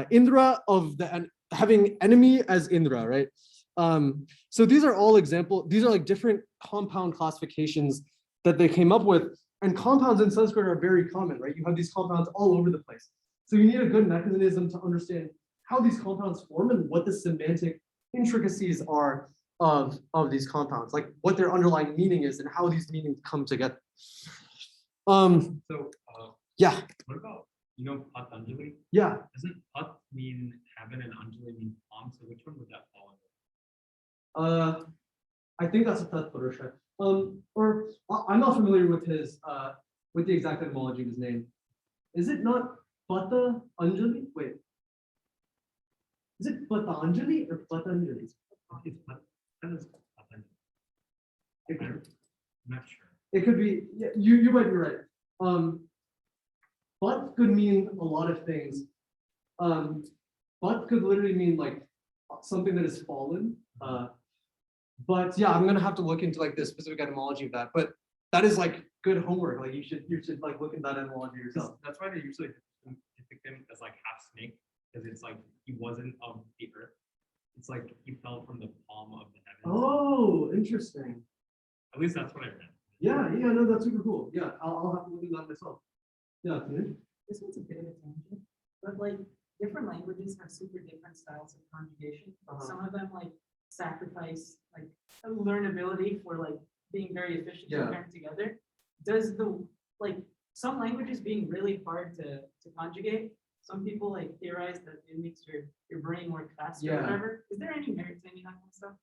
Indra of having enemy as Indra, right? So these are all examples. These are like different compound classifications that they came up with. And compounds in Sanskrit are very common, right? You have these compounds all over the place. So you need a good mechanism to understand how these compounds form and what the semantic intricacies are of these compounds, like what their underlying meaning is and how these meanings come together. Yeah. What about, Patanjali? Yeah. Doesn't Pat mean heaven and Anjali mean palm? So which one would that fall under? I think that's a Tat Purusha. Or I'm not familiar with his with the exact etymology of his name. Is it not Pata Anjali? Wait. Is it Patanjali or Patanjali? It's Patanjali. It could, I'm not sure. it could be, yeah, you might be right. But could mean a lot of things. But could literally mean like something that is fallen. But yeah, I'm gonna have to look into like the specific etymology of that. But that is like good homework. Like you should like look at that etymology yourself. That's why they usually depict him as like half snake, because it's like he wasn't of the earth. It's like he fell from the palm of the heavens. Oh, interesting. At least that's what I read. Yeah, no, that's super cool. Yeah, I'll have to look at that myself. Yeah, dude. This one's a bit of a tangent, but like different languages have super different styles of conjugation. Like, Uh-huh. some of them like sacrifice like a learnability for like being very efficient to Yeah. pair together. Does the like some languages being really hard to conjugate? Some people like theorize that it makes your brain work faster or Yeah. whatever. Is there any merit to any of that kind of stuff?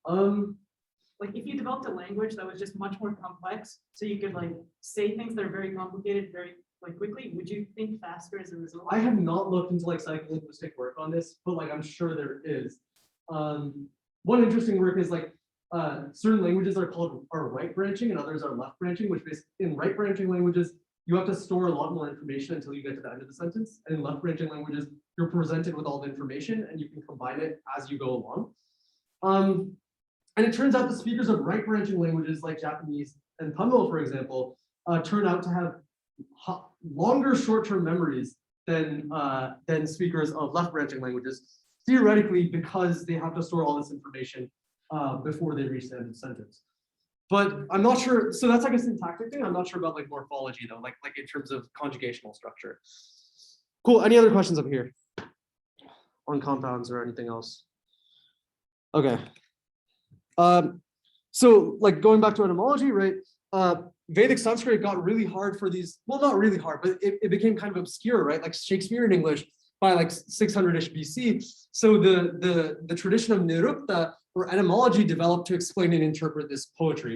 Like if you developed a language that was just much more complex, so you could like say things that are very complicated very like quickly, would you think faster as a result? I have not looked into like psycholinguistic work on this, but like I'm sure there is. One interesting work is like certain languages are right branching and others are left branching, which basically in right branching languages, you have to store a lot more information until you get to the end of the sentence. And in left branching languages, you're presented with all the information and you can combine it as you go along. And it turns out the speakers of right branching languages like Japanese and Tamil, for example, turn out to have longer short-term memories than speakers of left branching languages, theoretically because they have to store all this information before they reach the end of the sentence. But I'm not sure, so that's like a syntactic thing. I'm not sure about like morphology though, like in terms of conjugational structure. Cool, any other questions up here on compounds or anything else? Okay. So like going back to etymology, right? Vedic Sanskrit got really hard for these, well, not really hard, but it became kind of obscure, right? Like Shakespeare in English by like 600-ish BC. So the tradition of nirukta or etymology developed to explain and interpret this poetry.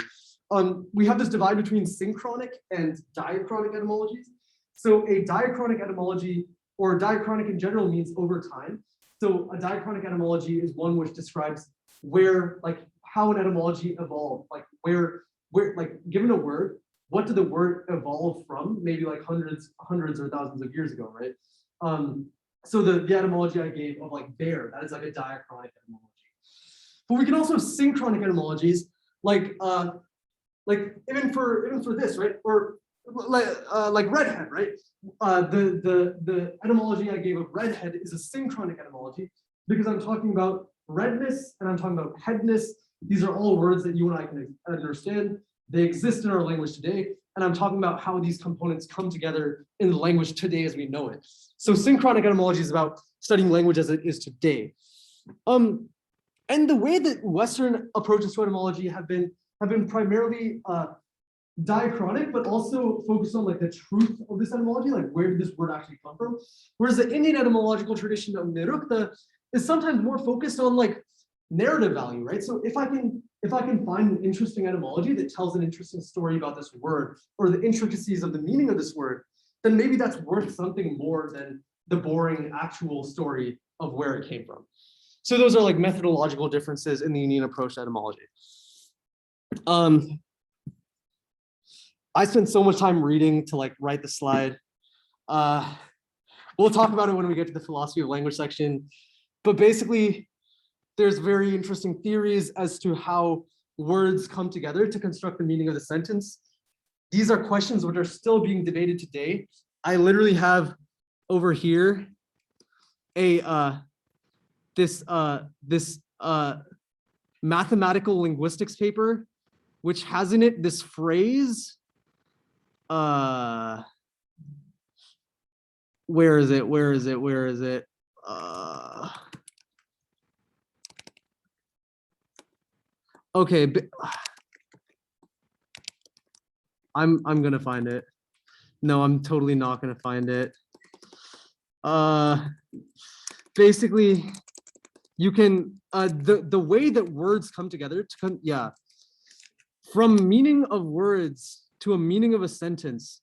We have this divide between synchronic and diachronic etymologies. So a diachronic etymology or diachronic in general means over time. So a diachronic etymology is one which describes where, like how an etymology evolved, like where like given a word, what did the word evolve from? Maybe like hundreds or thousands of years ago, right? So the etymology I gave of like bear, that is like a diachronic etymology. But we can also have synchronic etymologies, like even for this, right? Or like redhead, right? The etymology I gave of redhead is a synchronic etymology because I'm talking about redness and I'm talking about headness. These are all words that you and I can understand. They exist in our language today. And I'm talking about how these components come together in the language today as we know it. So synchronic etymology is about studying language as it is today. And the way that Western approaches to etymology have been primarily diachronic, but also focused on like the truth of this etymology, like where did this word actually come from? Whereas the Indian etymological tradition of Nirukta is sometimes more focused on like narrative value, right? So if I can find an interesting etymology that tells an interesting story about this word or the intricacies of the meaning of this word, then maybe that's worth something more than the boring actual story of where it came from. So those are like methodological differences in the Indian approach to etymology. I spent so much time reading to like write the slide. We'll talk about it when we get to the philosophy of language section, but basically there's very interesting theories as to how words come together to construct the meaning of the sentence. These are questions which are still being debated today. I literally have over here this mathematical linguistics paper, which has in it this phrase. Where is it? Okay, I'm gonna find it. No, I'm totally not gonna find it. Basically, you can the way that words come together to come, yeah, from meaning of words to a meaning of a sentence,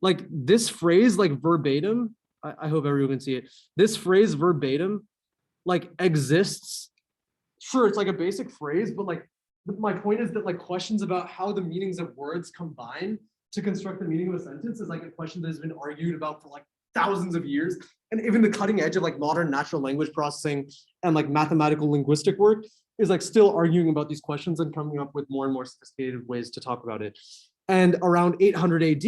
like this phrase, like verbatim. I hope everyone can see it. This phrase verbatim, like exists. Sure, it's like a basic phrase, but like my point is that like questions about how the meanings of words combine to construct the meaning of a sentence is like a question that has been argued about for like thousands of years. And even the cutting edge of like modern natural language processing and like mathematical linguistic work is like still arguing about these questions and coming up with more and more sophisticated ways to talk about it. And around 800 AD,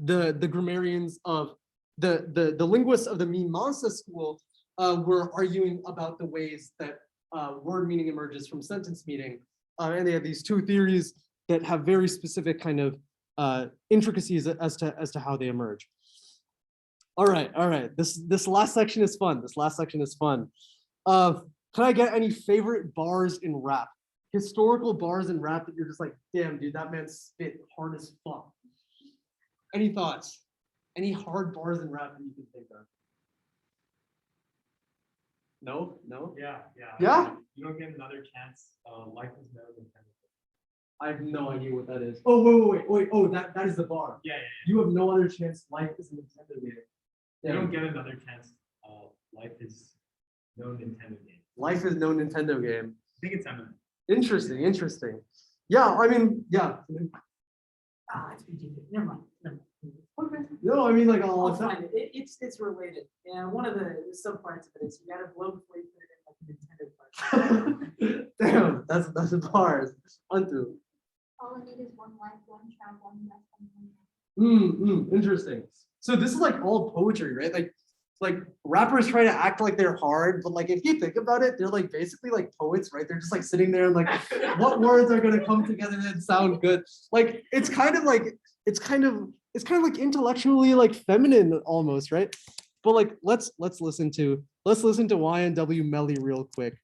the grammarians of the linguists of the Mimamsa school were arguing about the ways that word meaning emerges from sentence meaning. And they have these two theories that have very specific kind of intricacies as to how they emerge. All right. This last section is fun. Can I get any favorite bars in rap? Historical bars in rap that you're just like, damn, dude, that man spit hard as fuck. Any thoughts? Any hard bars in rap that you can think of? No? Yeah. Yeah? You don't get another chance. Life is no intended. I have no idea what that is. Oh, wait. Oh, that is the bar. Yeah. You have no other chance. Life is an intended game. You don't get another chance. Life is no Nintendo game. Life is no Nintendo game. I think it's Eminem. Interesting. Yeah, I mean, yeah. It's ridiculous. Never mind. Okay. No, I mean, like, I'll find it. It's related. And one of the subparts of it is you gotta blow before you put it in like an intended part. damn, that's the bars. Unto. All I need is one life, one child, one death, one life. Interesting. So this is like all poetry, right? Like rappers try to act like they're hard, but like if you think about it, they're like basically like poets, right? They're just like sitting there and like, what words are gonna come together and sound good? Like it's kind of like intellectually like feminine almost, right? But like let's listen to YNW Melly real quick.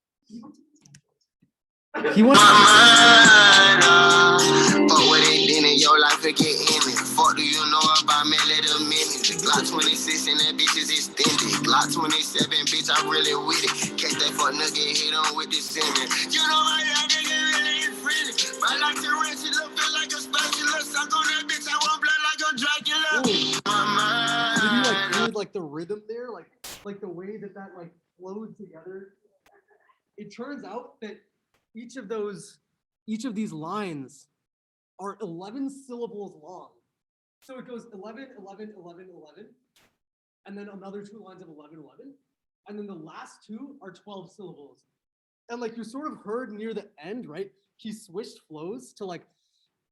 He wants fuck with it, then in your life it get in it. Fuck do you know about me? Let a minute. Glock 26 and that bitch is extended. Glock 27, bitch, I really with it. Catch that fuck nugget, hit on with the semen. You know my young nigga really ain't friendly. But I like to rinse it up, feel like a spatula. Suck on that bitch, I want blood like a Dracula. Did you like hear like the rhythm there? Like the way that like flowed together? It turns out that each of these lines are 11 syllables long. So it goes 11, 11, 11, 11, and then another 2 lines of 11, 11, and then the last 2 are 12 syllables. And like you sort of heard near the end, right? He switched flows to like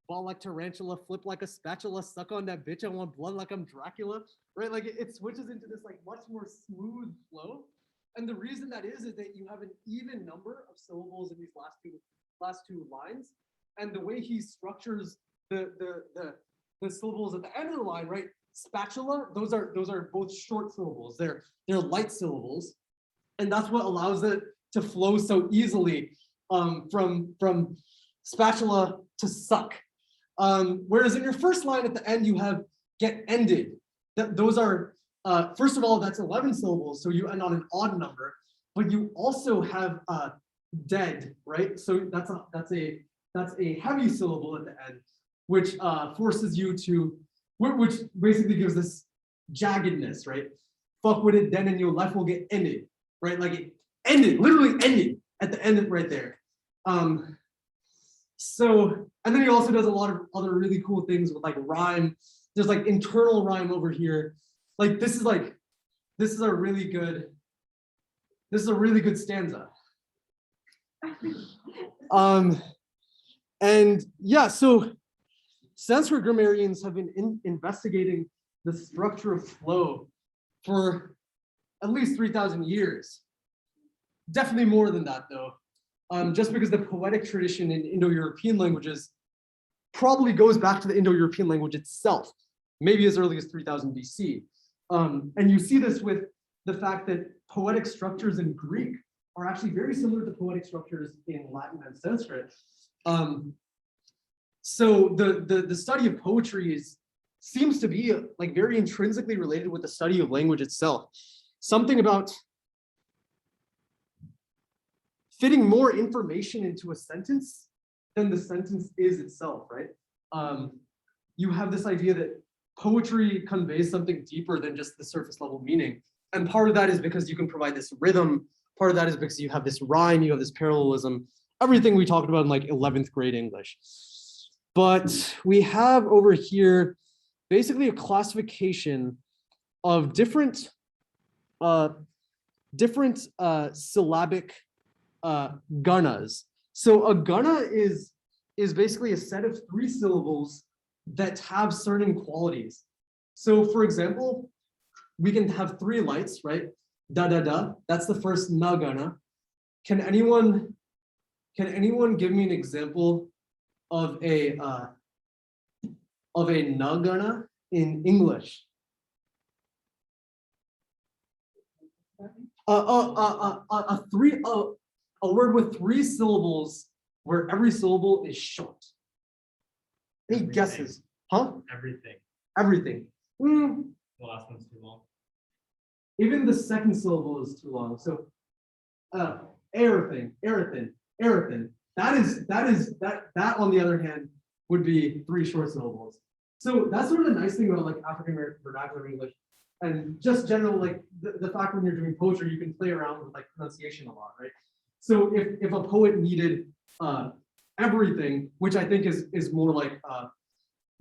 ball like tarantula, flip like a spatula, suck on that bitch, I want blood like I'm Dracula, right? Like it switches into this like much more smooth flow. And the reason that is that you have an even number of syllables in these last two lines. And the way he structures the syllables at the end of the line, right? Spatula, those are both short syllables. They're light syllables. And that's what allows it to flow so easily from spatula to suck. Whereas in your first line at the end, you have get ended. Those are first of all, that's 11 syllables, so you end on an odd number, but you also have dead, right? So that's a heavy syllable at the end, which forces you to, which basically gives this jaggedness, right? Fuck with it, then and your life will get ended, right? Like it ended, literally ended at the end right there. So, and then he also does a lot of other really cool things with like rhyme. There's like internal rhyme over here. Like this is a really good stanza. And yeah, so Sanskrit grammarians have been investigating the structure of flow for at least 3,000 years. Definitely more than that though. Just because the poetic tradition in Indo-European languages probably goes back to the Indo-European language itself, maybe as early as 3000 BC. And you see this with the fact that poetic structures in Greek are actually very similar to poetic structures in Latin and Sanskrit. So the study of poetry seems to be like very intrinsically related with the study of language itself. Something about fitting more information into a sentence than the sentence is itself, right? You have this idea that poetry conveys something deeper than just the surface level meaning. And part of that is because you can provide this rhythm. Part of that is because you have this rhyme, you have this parallelism, everything we talked about in like 11th grade English. But we have over here basically a classification of different syllabic ganas. So a gana is is basically a set of 3 syllables that have certain qualities. So for example, we can have 3 lights, right? Da da da. That's the first nagana. Can anyone give me an example of a nagana in English? A word with 3 syllables where every syllable is short. Any Everything. guesses? Huh? Everything. Everything. The last one's too long. Even the second syllable is too long. So, everything. That on the other hand would be 3 short syllables. So that's sort of the nice thing about like African American vernacular English, and just general like the fact when you're doing poetry, you can play around with like pronunciation a lot, right? So if a poet needed everything, which I think is more like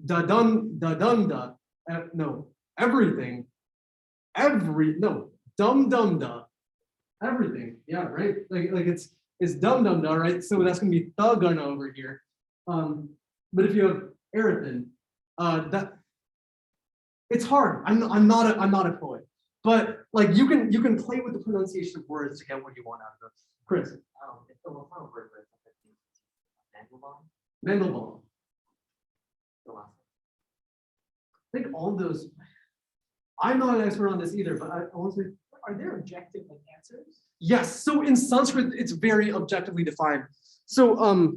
no, everything, dum dum da, everything, yeah, right? Like it's dum dum da, right? So that's gonna be thugana over here. But if you have everything, that it's hard. I'm not a poet, but like you can play with the pronunciation of words to get what you want out of it. Chris. It's the one word, but it's Mandelbaum. Mandelbaum. The last one. I think all those. I'm not an expert on this either, but I want to. Are there objective like answers? Yes. So in Sanskrit, it's very objectively defined. So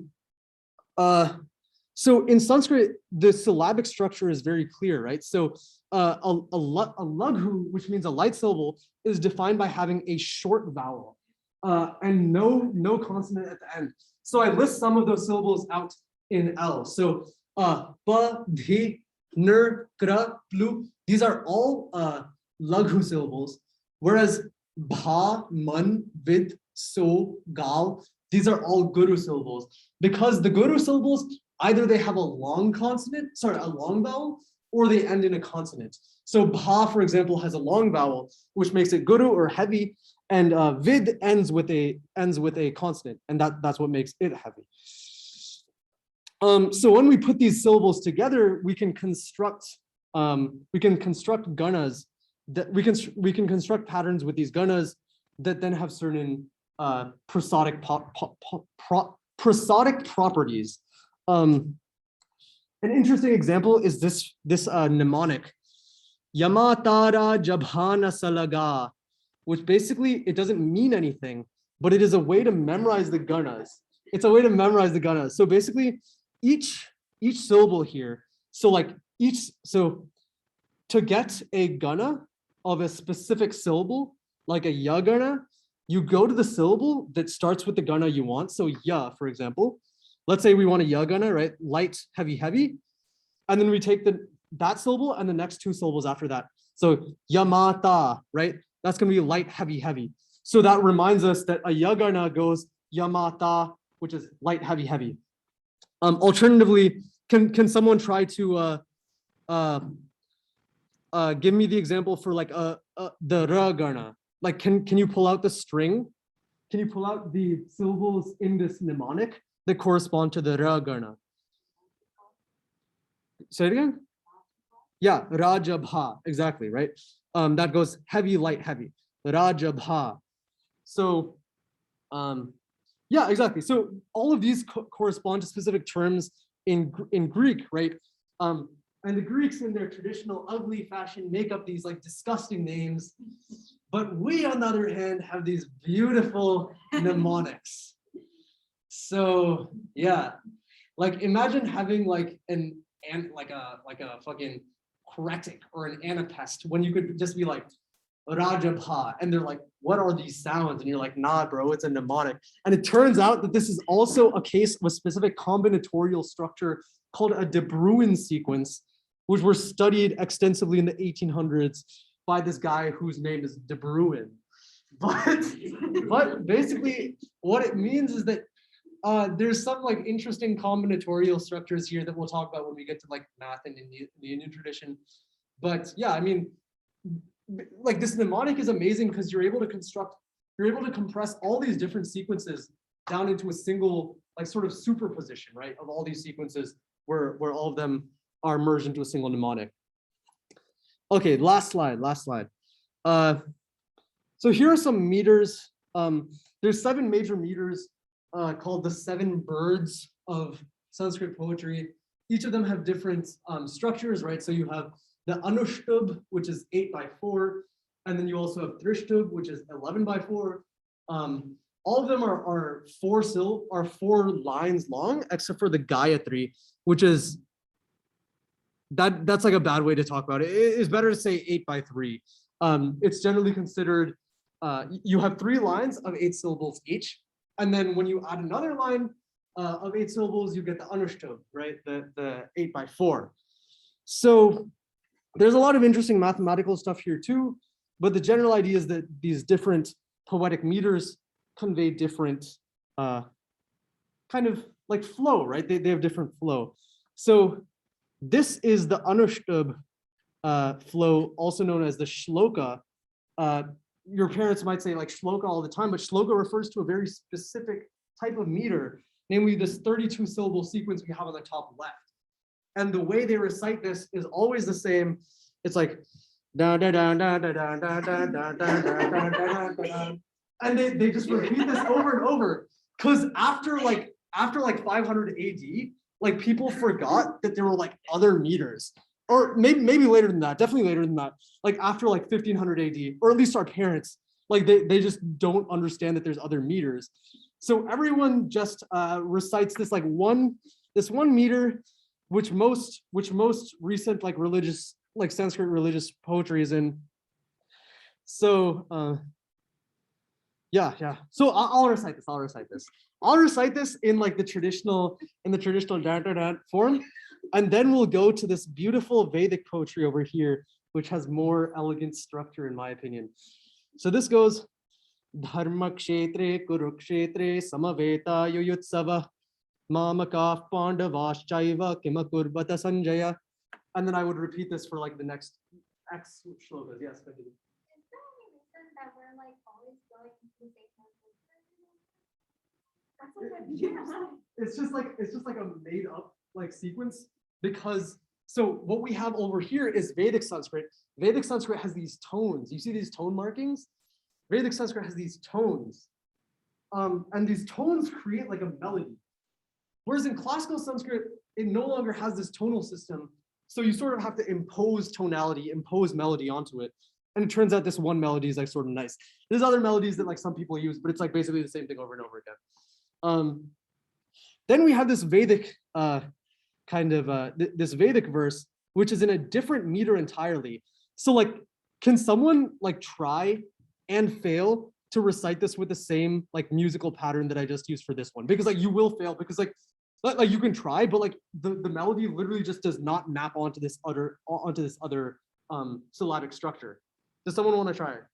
so in Sanskrit, the syllabic structure is very clear, right? So a laghu, which means a light syllable, is defined by having a short vowel and no consonant at the end. So I list some of those syllables out in L. So ba, dhi, ner, kra, plu. These are all laghu syllables, whereas bha, man, vid, so, gal, these are all guru syllables. Because the guru syllables, either they have a long vowel, or they end in a consonant. So bha, for example, has a long vowel, which makes it guru or heavy, and vid ends with a consonant, and that's what makes it heavy. So when we put these syllables together, we can construct ganas that we can construct patterns with these ganas that then have certain prosodic properties. An interesting example is this mnemonic, Yamatara Jabhana Salaga, which basically it doesn't mean anything, but it is a way to memorize the ganas. It's a way to memorize the ganas. So basically, each syllable here. So to get a gana of a specific syllable, like a ya gana, you go to the syllable that starts with the gana you want. So ya, for example, let's say we want a ya gana, right? Light, heavy, heavy. And then we take that syllable and the next 2 syllables after that. So yamata, right? That's going to be light, heavy, heavy. So that reminds us that a ya gana goes yamata, which is light, heavy, heavy. Alternatively, can someone try to give me the example for like the ra gana? Like, can you pull out the string? Can you pull out the syllables in this mnemonic that correspond to the ra gana? Say it again. Yeah, Rajabha, exactly, right? That goes heavy, light, heavy. Rajabha. So, yeah, exactly. So all of these correspond to specific terms in Greek, right? And the Greeks in their traditional ugly fashion make up these like disgusting names. But we, on the other hand, have these beautiful mnemonics. So yeah, like imagine having like a fucking cretic or an anapest when you could just be like Rajabha, and they're like, what are these sounds? And you're like, nah, bro, it's a mnemonic. And it turns out that this is also a case of a specific combinatorial structure called a De Bruijn sequence, which were studied extensively in the 1800s by this guy whose name is De Bruijn. But basically what it means is that there's some like interesting combinatorial structures here that we'll talk about when we get to like math and in the Indian tradition. But yeah, I mean, like this mnemonic is amazing because you're able to compress all these different sequences down into a single like sort of superposition, right, of all these sequences where all of them are merged into a single mnemonic. Okay, last slide. So here are some meters. There's 7 major meters called the 7 birds of Sanskrit poetry. Each of them have different structures, right? So you have the Anushtub, which is 8x4, and then you also have Trishtub, which is 11x4. All of them are 4 lines long, except for the Gayatri, which is that's like a bad way to talk about it. It's better to say 8x3. It's generally considered you have 3 lines of 8 syllables each, and then when you add another line of 8 syllables, you get the Anushtub, right? The 8x4. So there's a lot of interesting mathematical stuff here too, but the general idea is that these different poetic meters convey different kind of like flow, right? They have different flow. So this is the Anushtub flow, also known as the shloka. Your parents might say like shloka all the time, but shloka refers to a very specific type of meter, namely this 32 syllable sequence we have on the top left. And the way they recite this is always the same. It's like da da da da da da da da da da da da, and they just repeat this over and over. Because after like 500 AD, like people forgot that there were like other meters, or maybe later than that, definitely later than that. Like after like 1500 AD, or at least our parents, like they just don't understand that there's other meters. So everyone just recites this one meter, which most recent like religious, like Sanskrit religious poetry is in. So yeah. So I'll recite this. I'll recite this in like the traditional form, and then we'll go to this beautiful Vedic poetry over here, which has more elegant structure in my opinion. So this goes: Dharma kshetre kurukshetre samaveta yuyutsava mamakah pandavaschaiva kimakurbata sanjaya. And then I would repeat this for like the next X shlokas. Yes, continue. Is there any reason that we're like always going to the same It's just like a made up like sequence, because so what we have over here is Vedic Sanskrit. Vedic Sanskrit has these tones. You see these tone markings? Vedic Sanskrit has these tones. And these tones create like a melody. Whereas in classical Sanskrit, it no longer has this tonal system. So you sort of have to impose tonality, impose melody onto it. And it turns out this one melody is like sort of nice. There's other melodies that like some people use, but it's like basically the same thing over and over again. Then we have this Vedic this Vedic verse, which is in a different meter entirely. So like, can someone like try and fail to recite this with the same like musical pattern that I just used for this one? Because like you will fail, because like you can try, but like the melody literally just does not map onto this other syllabic structure. Does someone want to try it?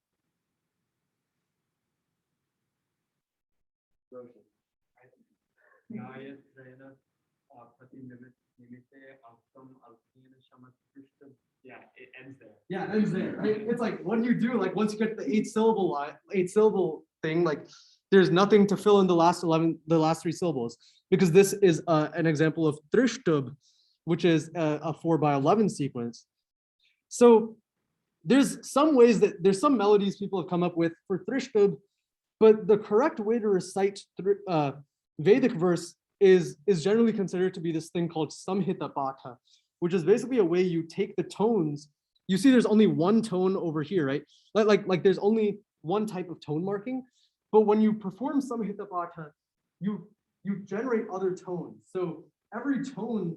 Yeah, it ends there. Yeah, it ends there, right? It's like, what do you do? Like once you get the 8 syllable thing, like there's nothing to fill in the last 3 syllables, because this is an example of Trishtub, which is a 4x11 sequence. So there's some melodies people have come up with for Trishtub, but the correct way to recite Vedic verse is generally considered to be this thing called Samhita Patha, which is basically a way you take the tones. You see there's only one tone over here, right? Like there's only one type of tone marking, but when you perform Samhita Patha, you generate other tones. So every tone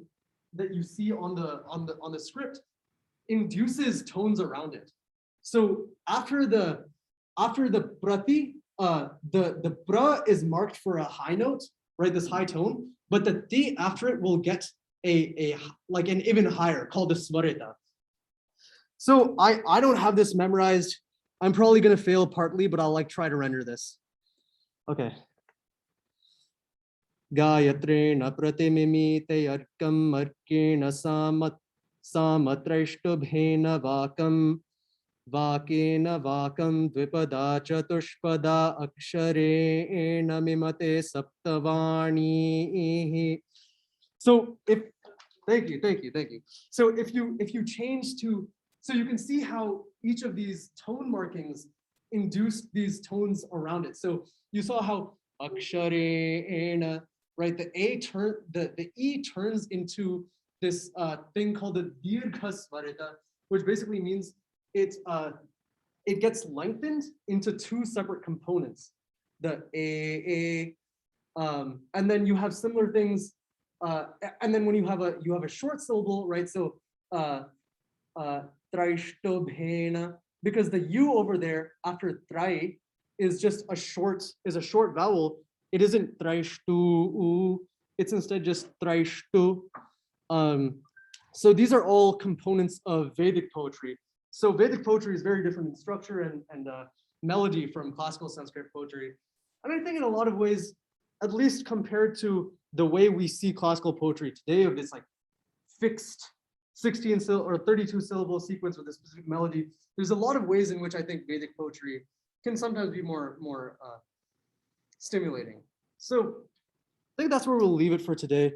that you see on the script induces tones around it. So after the prati, the pra is marked for a high note, right? This high tone, but the ti after it will get like an even higher called the smarita. So I don't have this memorized. I'm probably gonna fail partly, but I'll like try to render this. Okay. Gayatrena pratimimite yarkam arkena samatraishtubhena vakam Vakena vakam dvipada chatushpada akshareena mimate saptavani. So thank you. So if you change to, so you can see how each of these tone markings induce these tones around it. So you saw how akshareena, right? The E turns into this thing called the dirgha svarita, which basically means it gets lengthened into two separate components. The a and then you have similar things. And then when you have a short syllable, right? So traishtobhena, because the U over there after trai is just a short vowel. It isn't traishtu, it's instead just traishtu. So these are all components of Vedic poetry. So Vedic poetry is very different in structure and melody from classical Sanskrit poetry. And I think in a lot of ways, at least compared to the way we see classical poetry today, of this like fixed 16 or 32 syllable sequence with a specific melody, there's a lot of ways in which I think Vedic poetry can sometimes be more stimulating. So I think that's where we'll leave it for today.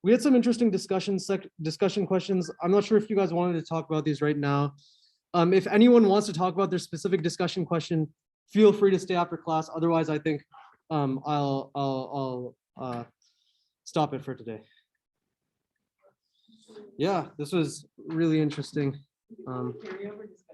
We had some interesting discussion questions. I'm not sure if you guys wanted to talk about these right now. If anyone wants to talk about their specific discussion question, feel free to stay after class. Otherwise, I think I'll stop it for today. Yeah, this was really interesting. Carry over discussion.